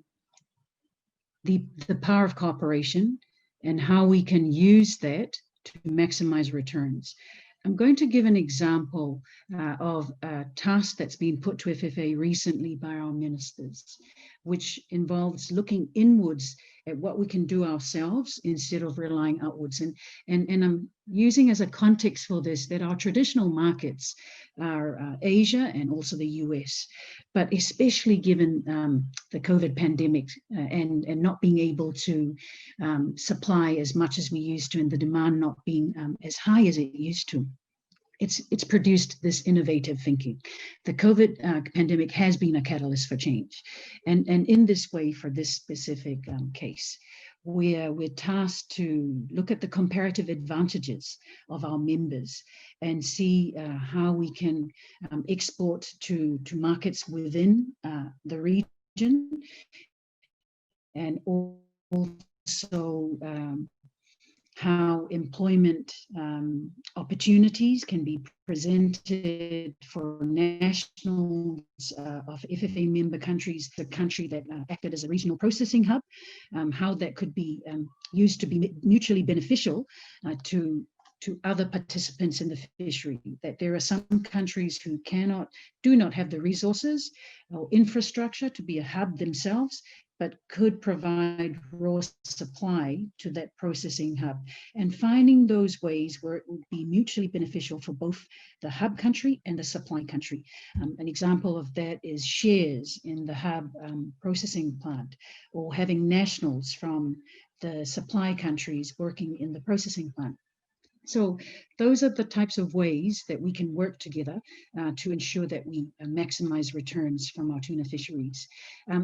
the power of cooperation and how we can use that to maximize returns. I'm going to give an example of a task that's been put to FFA recently by our ministers, which involves looking inwards at what we can do ourselves instead of relying outwards. And I'm using as a context for this that our traditional markets are Asia and also the US, but especially given the COVID pandemic and not being able to supply as much as we used to and the demand not being as high as it used to. It's produced this innovative thinking. The COVID pandemic has been a catalyst for change. And in this way, for this specific case, we're tasked to look at the comparative advantages of our members and see how we can export to markets within the region, and also how employment opportunities can be presented for nationals of FFA member countries, the country that acted as a regional processing hub, how that could be used to be mutually beneficial to other participants in the fishery, that there are some countries who do not have the resources or infrastructure to be a hub themselves, but could provide raw supply to that processing hub, and finding those ways where it would be mutually beneficial for both the hub country and the supply country. An example of that is shares in the hub processing plant, or having nationals from the supply countries working in the processing plant. So those are the types of ways that we can work together to ensure that we maximize returns from our tuna fisheries.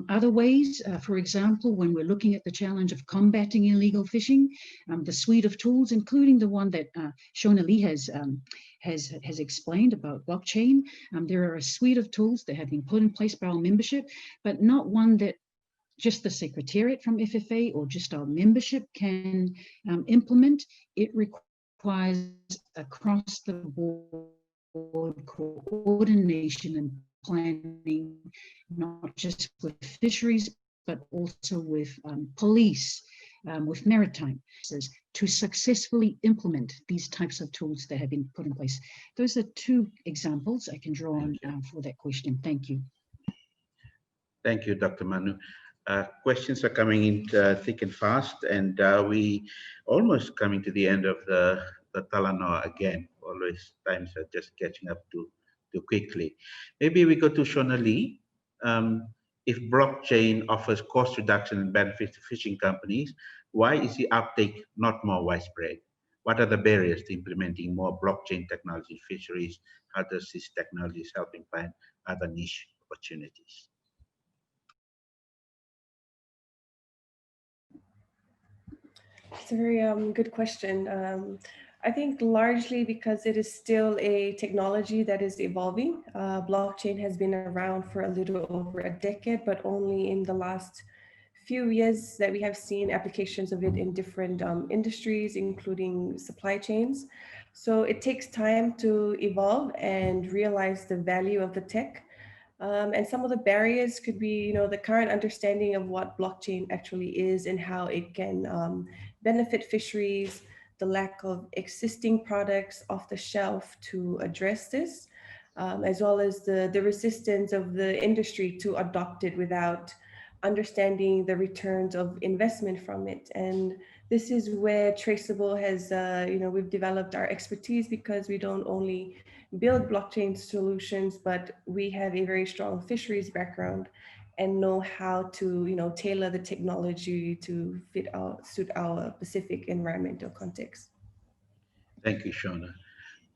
Other ways, for example, when we're looking at the challenge of combating illegal fishing, the suite of tools, including the one that Shona Lee has explained about blockchain, there are a suite of tools that have been put in place by our membership, but not one that just the Secretariat from FFA or just our membership can implement. It requires across the board coordination and planning, not just with fisheries, but also with police, with maritime, to successfully implement these types of tools that have been put in place. Those are two examples I can draw on for that question. Thank you. Thank you, Dr. Manu. Questions are coming in thick and fast, and we almost coming to the end of the Talanoa again. Always times are just catching up too quickly. Maybe we go to Shona Lee. If blockchain offers cost reduction and benefits to fishing companies, why is the uptake not more widespread? What are the barriers to implementing more blockchain technology in fisheries? How does this technology helping find other niche opportunities? It's a very good question. I think largely because it is still a technology that is evolving. Blockchain has been around for a little over a decade, but only in the last few years that we have seen applications of it in different industries, including supply chains. So it takes time to evolve and realize the value of the tech. And some of the barriers could be, the current understanding of what blockchain actually is and how it can benefit fisheries, the lack of existing products off the shelf to address this, as well as the resistance of the industry to adopt it without understanding the returns of investment from it. And this is where Traceable has, we've developed our expertise, because we don't only build blockchain solutions, but we have a very strong fisheries background and know how to, tailor the technology to suit our specific environmental context. Thank you, Shona.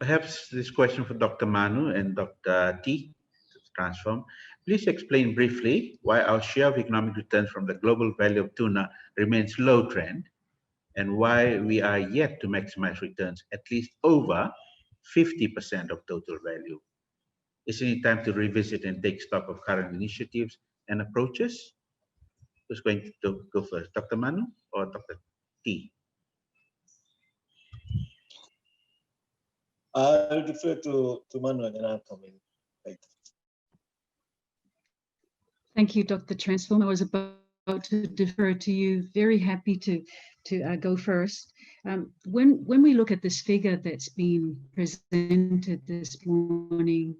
Perhaps this question for Dr. Manu and Dr. T to transform. Please explain briefly why our share of economic returns from the global value of tuna remains low trend, and why we are yet to maximize returns at least over 50% of total value. Is it time to revisit and take stock of current initiatives and approaches? Who's going to go first, Dr. Manu or Dr. T? I'll defer to Manu and then I'll come in later. Thank you, Dr. Transform. I was about to defer to you. Very happy to go first. When we look at this figure that's been presented this morning,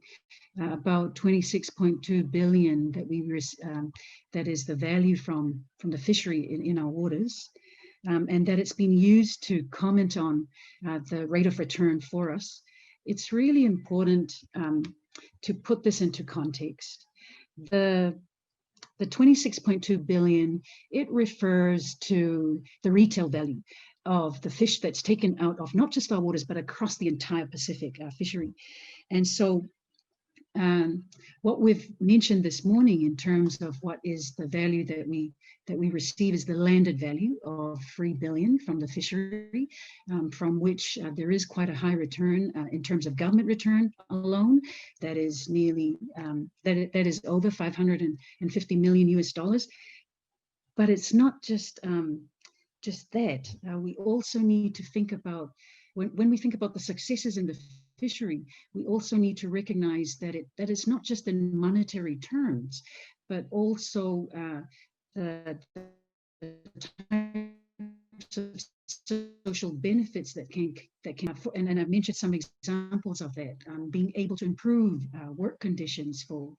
about 26.2 billion that is the value from the fishery in our waters, and that it's been used to comment on the rate of return for us. It's really important to put this into context. The 26.2 billion, it refers to the retail value of the fish that's taken out of not just our waters, but across the entire Pacific fishery. And so what we've mentioned this morning in terms of what is the value that we receive is the landed value of 3 billion from the fishery, from which there is quite a high return in terms of government return alone. That is nearly that is over $550 million US. But it's not just that. We also need to think about when we think about the successes in the fishery, we also need to recognize that it's not just in monetary terms, but also the types of social benefits that can and I've mentioned some examples of that, being able to improve work conditions for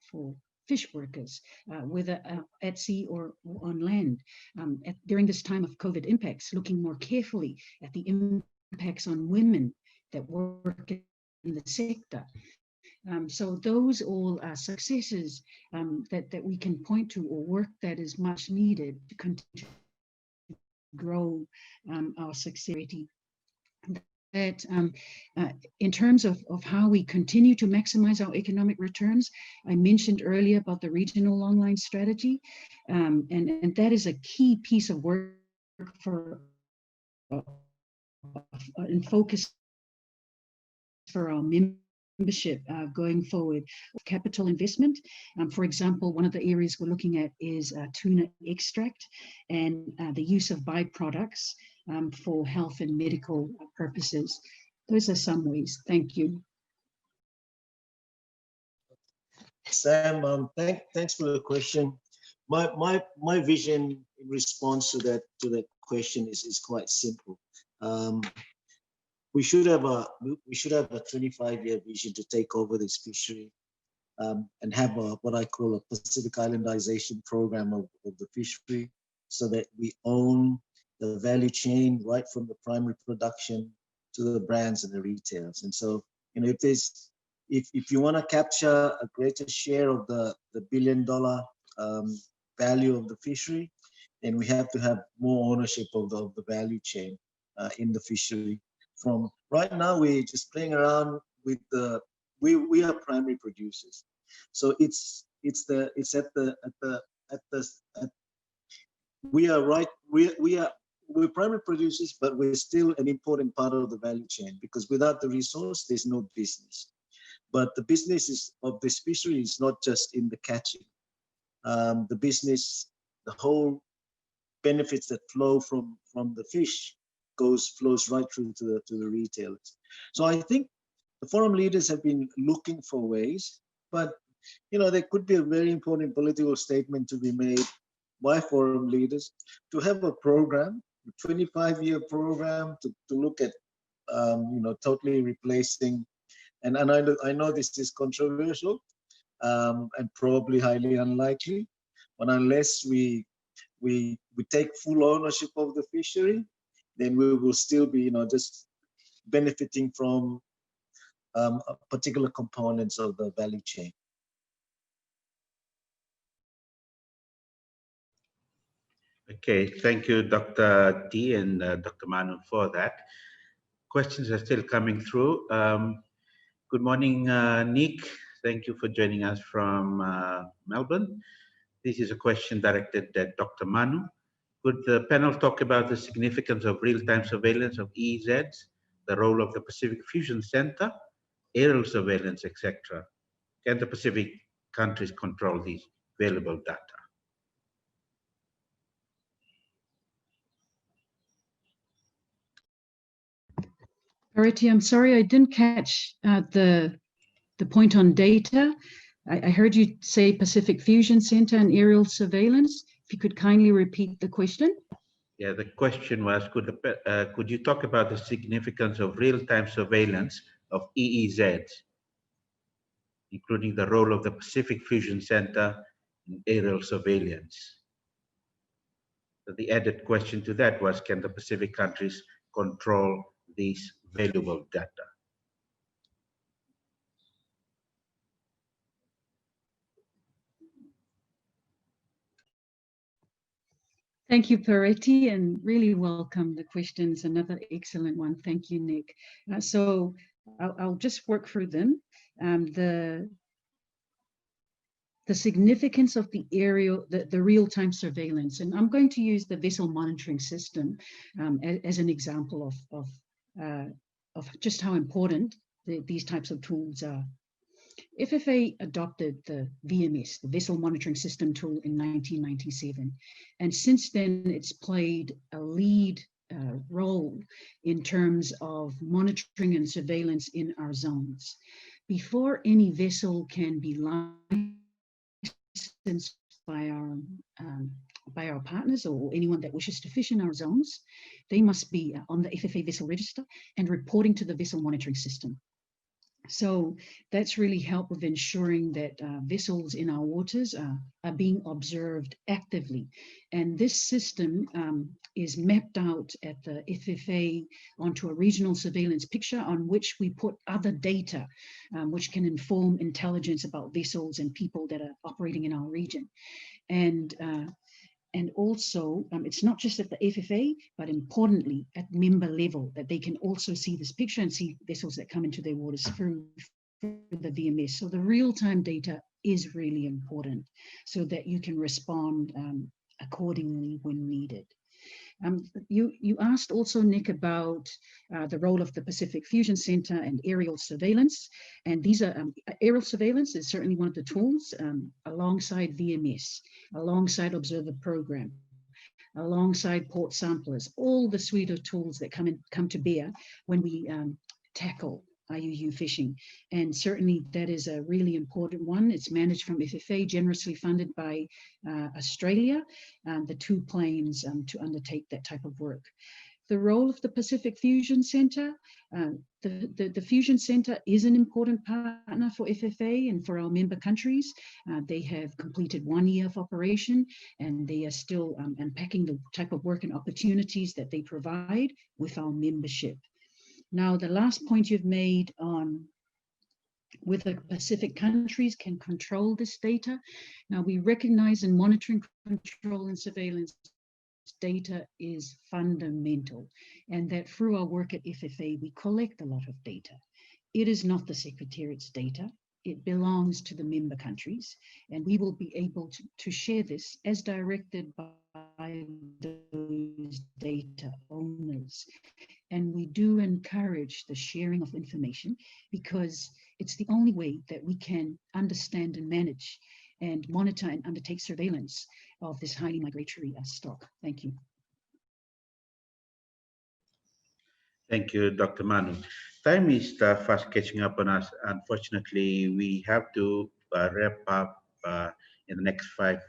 fish workers, whether at sea or on land. During this time of COVID impacts, looking more carefully at the impacts on women that work in the sector. So those all are successes that we can point to, or work that is much needed to continue to grow our security. That in terms of how we continue to maximize our economic returns, I mentioned earlier about the regional longline strategy, and that is a key piece of work for and focus for our membership going forward. Capital investment, for example, one of the areas we're looking at is tuna extract and the use of byproducts for health and medical purposes. Those are some ways. Thank you. Sam, thanks for the question. My vision in response to that question is quite simple. We should have a 25-year vision to take over this fishery and have what I call a Pacific Islandization program of the fishery, so that we own the value chain right from the primary production to the brands and the retails. And so, if you want to capture a greater share of the $1 billion value of the fishery, then we have to have more ownership of the value chain in the fishery. From right now, we're just playing around with we are primary producers, so we're primary producers, but we're still an important part of the value chain, because without the resource, there's no business. But the business of this fishery is not just in the catching. The business, the whole benefits that flow from the fish flows right through to the retailers. So I think the forum leaders have been looking for ways, but there could be a very important political statement to be made by forum leaders to have a program, a 25-year program to look at totally replacing. And I know this is controversial and probably highly unlikely, but unless we take full ownership of the fishery, then we will still be just benefiting from particular components of the value chain. Okay, thank you, Dr. T and Dr. Manu, for that. Questions are still coming through. Good morning, Nick. Thank you for joining us from Melbourne. This is a question directed at Dr. Manu. Could the panel talk about the significance of real-time surveillance of EEZs, the role of the Pacific Fusion Center, aerial surveillance, etc.? Can the Pacific countries control these valuable data? Pareti, I'm sorry, I didn't catch the point on data. I heard you say Pacific Fusion Center and aerial surveillance. If you could kindly repeat the question. Yeah, the question was, could you talk about the significance of real-time surveillance of EEZs, including the role of the Pacific Fusion Center in aerial surveillance? So the added question to that was, can the Pacific countries control these valuable data? Thank you, Pareti, and really welcome the questions. Another excellent one. Thank you, Nick. So I'll just work through them. The significance of the aerial, the real-time surveillance, and I'm going to use the vessel monitoring system as an example of just how important these types of tools are. FFA adopted the VMS, the Vessel Monitoring System tool, in 1997. And since then, it's played a lead role in terms of monitoring and surveillance in our zones. Before any vessel can be licensed by our partners or anyone that wishes to fish in our zones, they must be on the FFA vessel register and reporting to the vessel monitoring system. So that's really helped with ensuring that vessels in our waters are being observed actively. And this system is mapped out at the FFA onto a regional surveillance picture on which we put other data, which can inform intelligence about vessels and people that are operating in our region. And also, it's not just at the FFA, but importantly at member level, that they can also see this picture and see vessels that come into their waters through the VMS. So the real-time data is really important so that you can respond accordingly when needed. You asked also, Nick, about the role of the Pacific Fusion Center and aerial surveillance. And these are aerial surveillance is certainly one of the tools alongside VMS, alongside Observer Program, alongside port samplers, all the suite of tools that come to bear when we tackle IUU fishing. And certainly that is a really important one. It's managed from FFA, generously funded by Australia, the 2 planes to undertake that type of work. The role of the Pacific Fusion Center, the Fusion Center is an important partner for FFA and for our member countries. They have completed 1 year of operation, and they are still unpacking the type of work and opportunities that they provide with our membership. Now, the last point you've made on whether Pacific countries can control this data. Now, we recognize in monitoring, control, and surveillance, data is fundamental, and that through our work at FFA, we collect a lot of data. It is not the Secretariat's data. It belongs to the member countries, and we will be able to share this as directed by those data owners. And we do encourage the sharing of information because it's the only way that we can understand and manage and monitor and undertake surveillance of this highly migratory stock. Thank you. Thank you, Dr. Manu. Time is fast catching up on us. Unfortunately, we have to wrap up in the next 5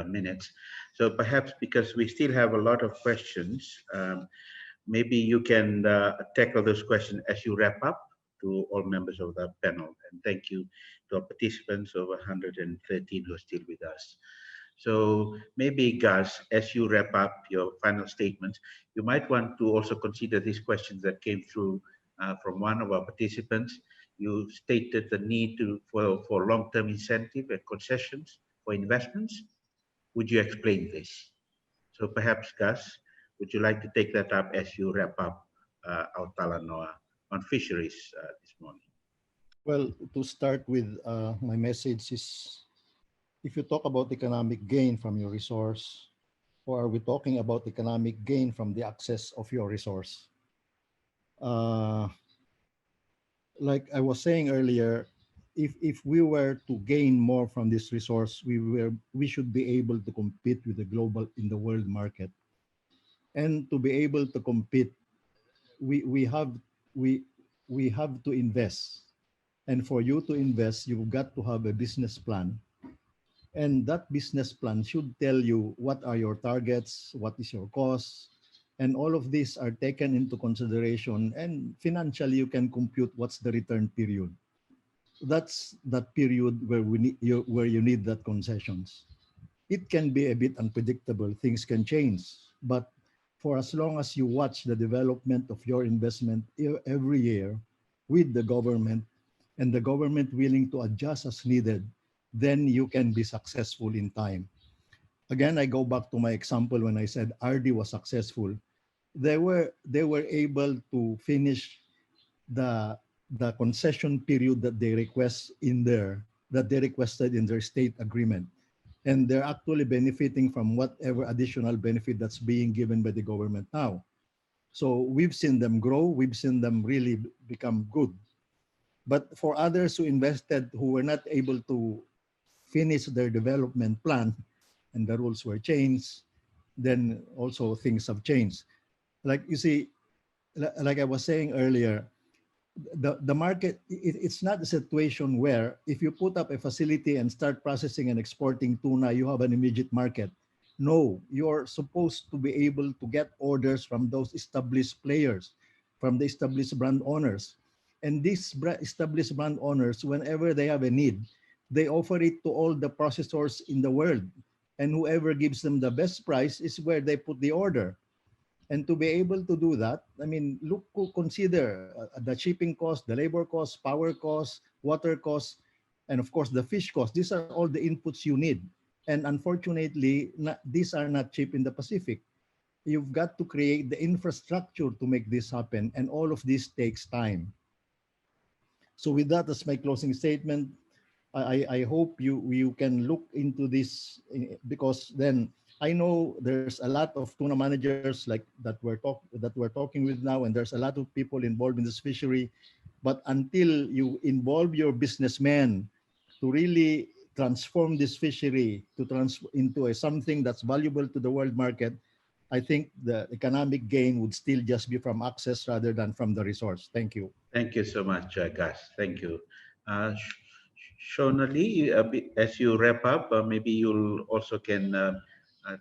minutes. So perhaps because we still have a lot of questions, maybe you can tackle those questions as you wrap up to all members of the panel. And thank you to our participants, over 113 who are still with us. So maybe, Gus, as you wrap up your final statements, you might want to also consider these questions that came through from one of our participants. You stated the need for long-term incentive and concessions for investments. Would you explain this? So perhaps, Gus, would you like to take that up as you wrap up our Talanoa on fisheries this morning? Well, to start with, my message is, if you talk about economic gain from your resource, or are we talking about economic gain from the access of your resource? Like I was saying earlier, if we were to gain more from this resource, we should be able to compete with the global in the world market. And to be able to compete, we have to invest. And for you to invest, you've got to have a business plan. And that business plan should tell you what are your targets, what is your cost, and all of these are taken into consideration. And financially, you can compute what's the return period. That's that period where where you need that concessions. It can be a bit unpredictable. Things can change, but for as long as you watch the development of your investment every year with the government, and the government willing to adjust as needed, then you can be successful in time. Again, I go back to my example when I said RD was successful. They were able to finish the concession period that they requested in their state agreement, and they're actually benefiting from whatever additional benefit that's being given by the government now. So we've seen them grow, we've seen them really become good. But for others who invested who were not able to finish their development plan and the rules were changed, then also things have changed. Like you see, like I was saying earlier, the market, it's not a situation where if you put up a facility and start processing and exporting tuna, you have an immediate market. No, you're supposed to be able to get orders from those established players, from the established brand owners. And these established brand owners, whenever they have a need, they offer it to all the processors in the world. And whoever gives them the best price is where they put the order. And to be able to do that, I mean, consider the shipping cost, the labor cost, power cost, water cost, and of course the fish cost. These are all the inputs you need. And unfortunately, these are not cheap in the Pacific. You've got to create the infrastructure to make this happen, and all of this takes time. So with that as my closing statement, I hope you can look into this, because then I know there's a lot of tuna managers like that we're talking with now, and there's a lot of people involved in this fishery. But until you involve your businessmen to really transform this fishery into something that's valuable to the world market, I think the economic gain would still just be from access rather than from the resource. Thank you. Thank you so much, Gus. Thank you. Shonali, as you wrap up, maybe you'll also can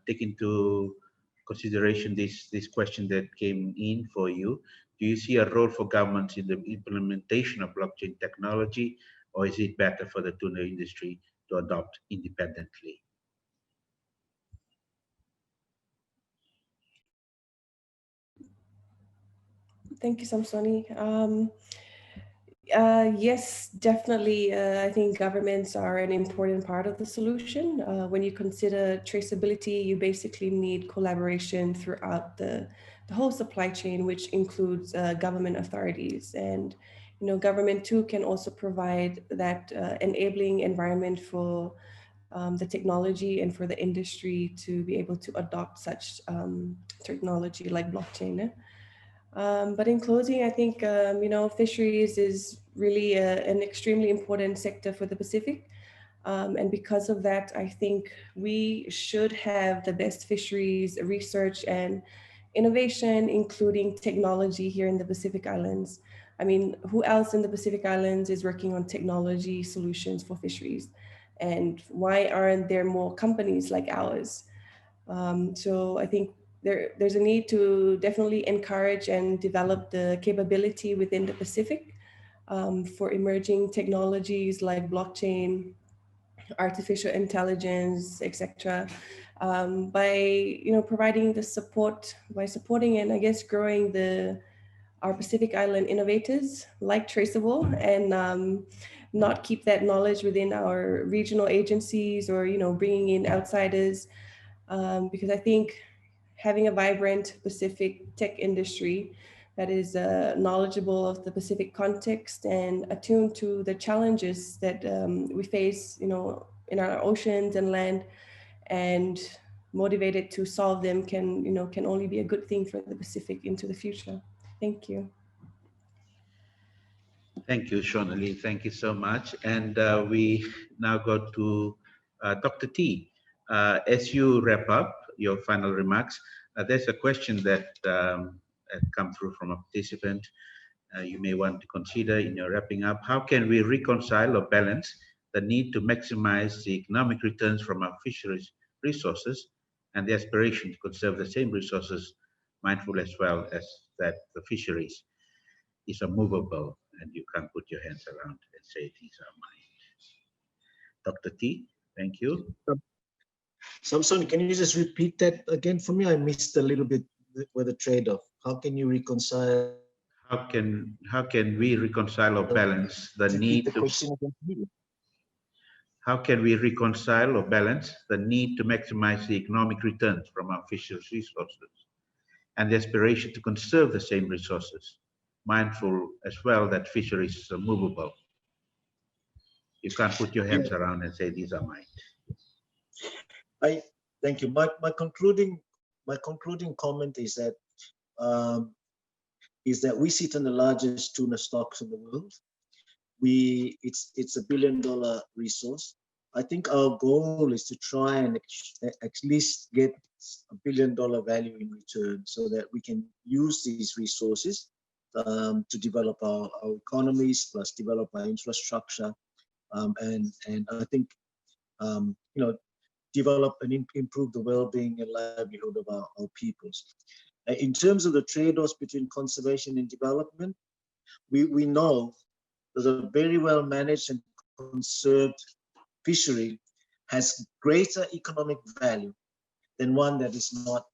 take into consideration this question that came in for you. Do you see a role for governments in the implementation of blockchain technology, or is it better for the tuna industry to adopt independently? Thank you, Samisoni. Yes, definitely. I think governments are an important part of the solution. When you consider traceability, you basically need collaboration throughout the whole supply chain, which includes government authorities. And government too can also provide that enabling environment for the technology and for the industry to be able to adopt such technology like blockchain. But in closing, I think, fisheries is really an extremely important sector for the Pacific. And because of that, I think we should have the best fisheries research and innovation, including technology here in the Pacific Islands. I mean, who else in the Pacific Islands is working on technology solutions for fisheries? And why aren't there more companies like ours? So I think there's a need to definitely encourage and develop the capability within the Pacific for emerging technologies like blockchain, artificial intelligence, etc. By providing the support, by supporting and I guess growing our Pacific Island innovators like Traceable, and not keep that knowledge within our regional agencies or bringing in outsiders, because I think having a vibrant Pacific tech industry that is knowledgeable of the Pacific context and attuned to the challenges that we face, in our oceans and land, and motivated to solve them can only be a good thing for the Pacific into the future. Thank you. Thank you, Shonali. Thank you so much. And we now go to Dr. T. As you wrap up your final remarks, there's a question that had come through from a participant. You may want to consider in your wrapping up. How can we reconcile or balance the need to maximize the economic returns from our fisheries resources and the aspiration to conserve the same resources, mindful as well as that the fisheries is a movable and you can't put your hands around and say these are mine. Dr. T, thank you. Samson, can you just repeat that again for me? I missed a little bit with the trade-off. How can you reconcile? How can we reconcile or balance the need to? How can we reconcile or balance the need to maximize the economic returns from our fisheries resources and the aspiration to conserve the same resources, mindful as well that fisheries are movable? You can't put your hands around and say these are mine. Thank you. My concluding comment is that we sit on the largest tuna stocks in the world. It's $1 billion resource. I think our goal is to try and at least get $1 billion value in return, so that we can use these resources to develop our economies, plus develop our infrastructure, and I think develop and improve the well-being and livelihood of our peoples. In terms of the trade-offs between conservation and development, we know that a very well managed and conserved fishery has greater economic value than one that is not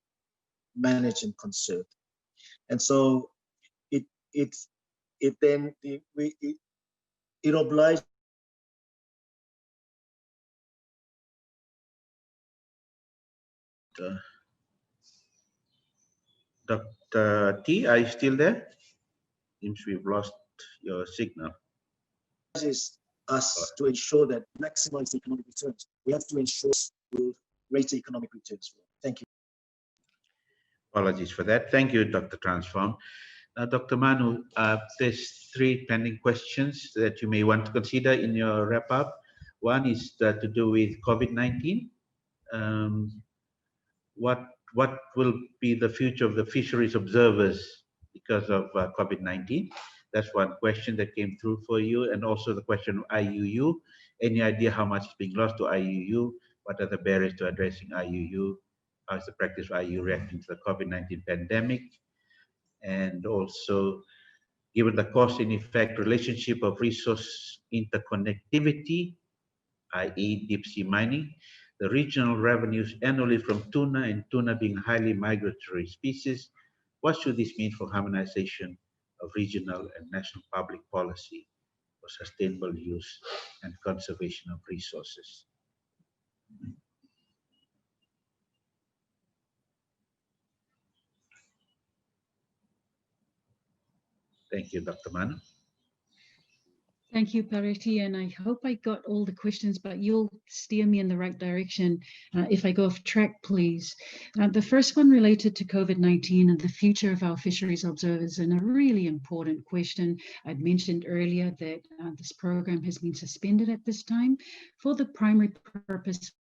managed and conserved. And so it obliges Dr. T, are you still there? Seems we've lost your signal. Us to ensure that maximize economic returns. We have to ensure greater economic returns. Thank you. Apologies for that. Thank you, Dr. Transform. Dr. Manu, there's 3 pending questions that you may want to consider in your wrap-up. One is to do with COVID-19. What will be the future of the fisheries observers because of COVID-19? That's one question that came through for you. And also the question of IUU. Any idea how much is being lost to IUU? What are the barriers to addressing IUU? How is the practice of IUU reacting to the COVID-19 pandemic? And also, given the cause and effect relationship of resource interconnectivity, i.e. deep sea mining, the regional revenues annually from tuna and tuna being highly migratory species, what should this mean for harmonization of regional and national public policy for sustainable use and conservation of resources? Thank you, Dr. Manu. Thank you, Pareti, and I hope I got all the questions, but you'll steer me in the right direction if I go off track, please. The first one related to COVID-19 and the future of our fisheries observers, and a really important question. I'd mentioned earlier that this program has been suspended at this time for the primary purpose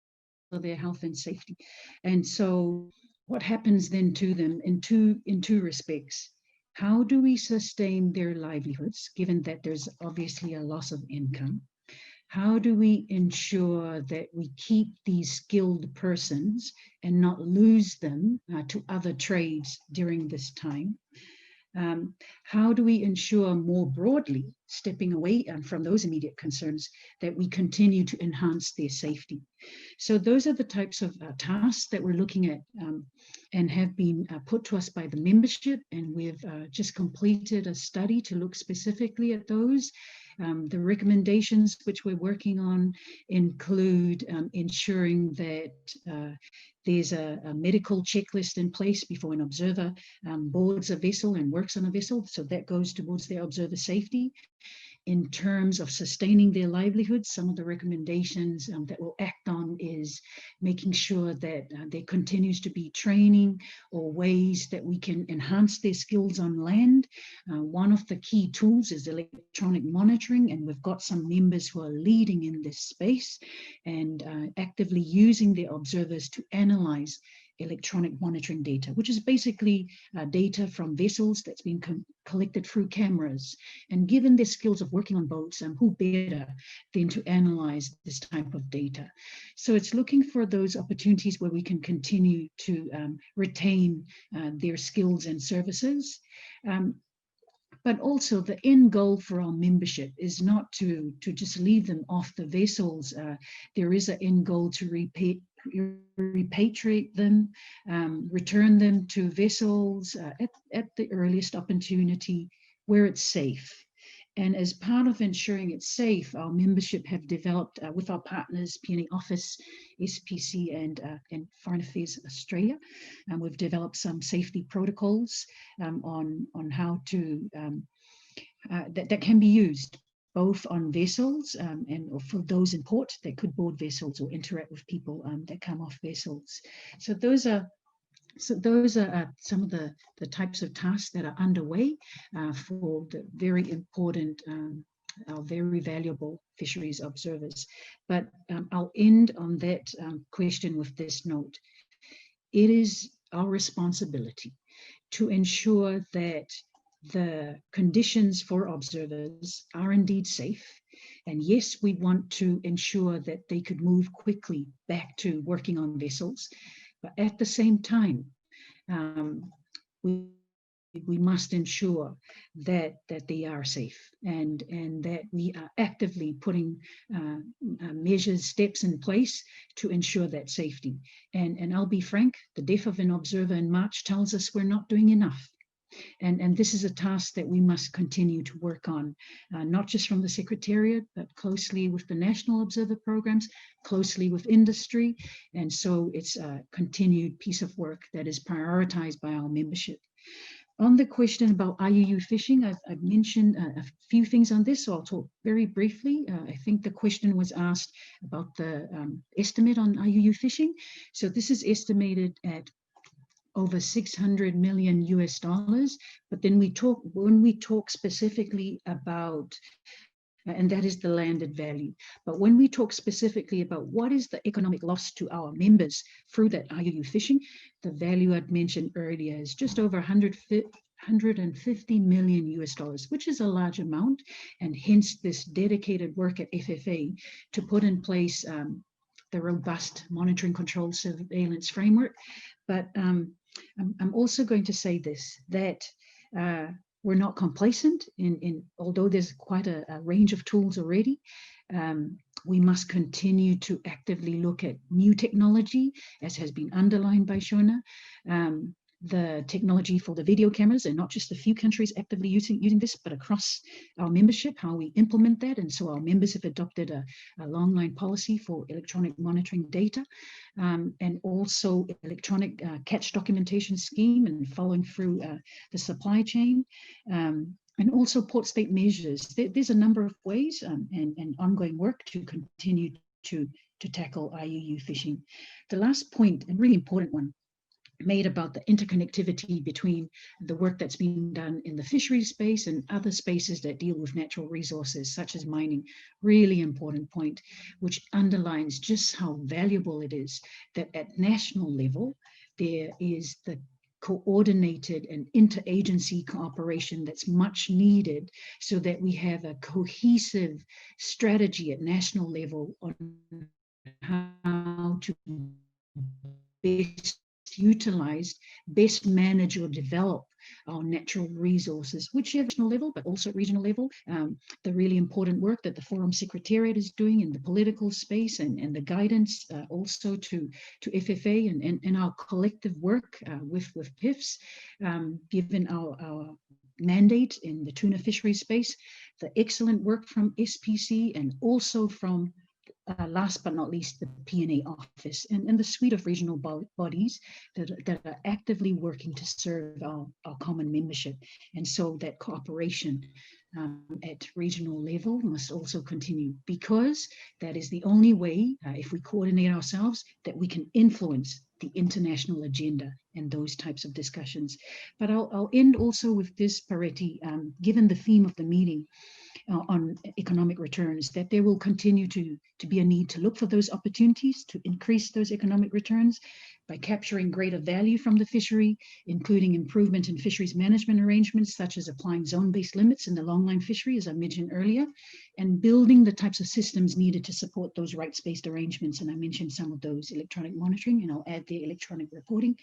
of their health and safety. And so what happens then to them in two respects? How do we sustain their livelihoods, given that there's obviously a loss of income? How do we ensure that we keep these skilled persons and not lose them to other trades during this time? How do we ensure more broadly, stepping away from those immediate concerns, that we continue to enhance their safety? So those are the types of tasks that we're looking at and have been put to us by the membership, and we've just completed a study to look specifically at those. The recommendations which we're working on include ensuring that there's a medical checklist in place before an observer boards a vessel and works on a vessel, so that goes towards their observer safety. In terms of sustaining their livelihoods, some of the recommendations that we'll act on is making sure that there continues to be training or ways that we can enhance their skills on land. One of the key tools is electronic monitoring, and we've got some members who are leading in this space and actively using their observers to analyze electronic monitoring data, which is basically data from vessels that's been collected through cameras. And given their skills of working on boats, who better than to analyze this type of data? So it's looking for those opportunities where we can continue to retain their skills and services. But also the end goal for our membership is not to just leave them off the vessels. There is an end goal to repatriate them, return them to vessels at the earliest opportunity where it's safe. And as part of ensuring it's safe, our membership have developed with our partners, PNA Office, SPC, and Foreign Affairs Australia, and we've developed some safety protocols on how to, that can be used both on vessels and for those in port that could board vessels or interact with people that come off vessels. So those are some of the types of tasks that are underway for the very important, our very valuable fisheries observers. But I'll end on that question with this note. It is our responsibility to ensure that the conditions for observers are indeed safe. And yes, we want to ensure that they could move quickly back to working on vessels. But at the same time, we must ensure that they are safe and that we are actively putting measures, steps in place to ensure that safety. And I'll be frank, the death of an observer in March tells us we're not doing enough. And this is a task that we must continue to work on, not just from the Secretariat, but closely with the National Observer Programs, closely with industry. And so it's a continued piece of work that is prioritized by our membership. On the question about IUU fishing, I've mentioned a few things on this, so I'll talk very briefly. I think the question was asked about the estimate on IUU fishing. So this is estimated at over 600 million US dollars, but then when we talk specifically about, and that is the landed value, but when we talk specifically about what is the economic loss to our members through that IUU fishing, the value I'd mentioned earlier is just over 150 million US dollars, which is a large amount, and hence this dedicated work at FFA to put in place the robust monitoring, control, surveillance framework. But I'm also going to say this, that we're not complacent although there's quite a range of tools already. We must continue to actively look at new technology, as has been underlined by Shona. The technology for the video cameras, and not just a few countries actively using this, but across our membership, how we implement that. And so our members have adopted a long line policy for electronic monitoring data, and also electronic catch documentation scheme and following through the supply chain. And also port state measures. There's a number of ways and ongoing work to continue to tackle IUU fishing. The last point, and really important one, made about the interconnectivity between the work that's being done in the fisheries space and other spaces that deal with natural resources, such as mining. Really important point, which underlines just how valuable it is that at national level, there is the coordinated and interagency cooperation that's much needed so that we have a cohesive strategy at national level on how to best utilize, best manage or develop our natural resources, whichever national level, but also at regional level. The really important work that the Forum Secretariat is doing in the political space and the guidance also to FFA and our collective work with PIFs, given our mandate in the tuna fishery space, the excellent work from SPC and also from last but not least, the P&A office and the suite of regional bodies that are actively working to serve our common membership. And so that cooperation at regional level must also continue, because that is the only way, if we coordinate ourselves, that we can influence the international agenda and those types of discussions. But I'll end also with this, Pareti, given the theme of the meeting, on economic returns, that there will continue to be a need to look for those opportunities to increase those economic returns by capturing greater value from the fishery, including improvement in fisheries management arrangements, such as applying zone-based limits in the longline fishery, as I mentioned earlier, and building the types of systems needed to support those rights-based arrangements. And I mentioned some of those: electronic monitoring, and I'll add the electronic reporting.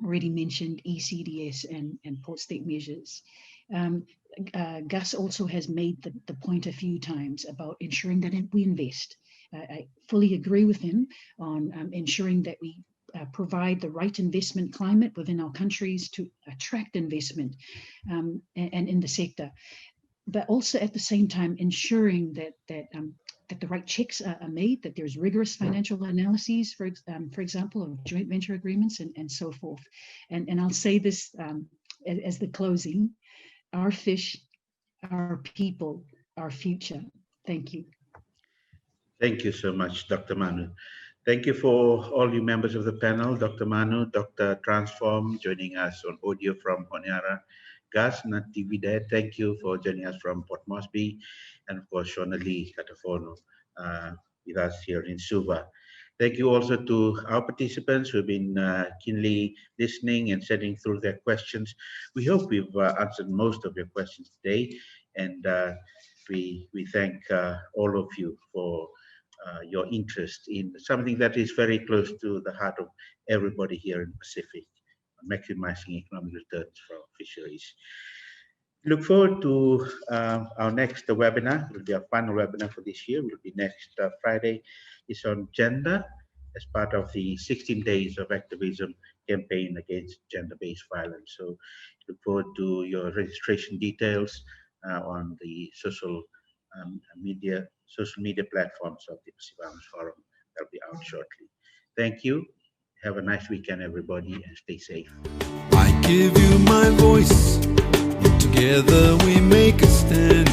Already mentioned ECDS and port state measures. Gus also has made the point a few times about ensuring that we invest. I fully agree with him on ensuring that we provide the right investment climate within our countries to attract investment and in the sector, but also at the same time ensuring that the right checks are made, that there's rigorous financial analyses, for example, of joint venture agreements and so forth. And I'll say this as the closing: our fish, our people, our future. Thank you. Thank you so much, Dr. Manu. Thank you for all you members of the panel, Dr. Manu, Dr. Transform, joining us on audio from Honiara, Gus Natividad, thank you for joining us from Port Moresby, and of course, Shona Lee Katafono with us here in Suva. Thank you also to our participants who have been keenly listening and sending through their questions. We hope we've answered most of your questions today, and we thank all of you for your interest in something that is very close to the heart of everybody here in the Pacific, maximizing economic returns from fisheries. Look forward to our next webinar. It will be our final webinar for this year. It will be next Friday. It's on gender as part of the 16 Days of Activism campaign against gender-based violence. So look forward to your registration details on the social media platforms of the Pacific Islands Forum. That'll be out shortly. Thank you. Have a nice weekend, everybody, and stay safe. I give you my voice. Together we make a stand.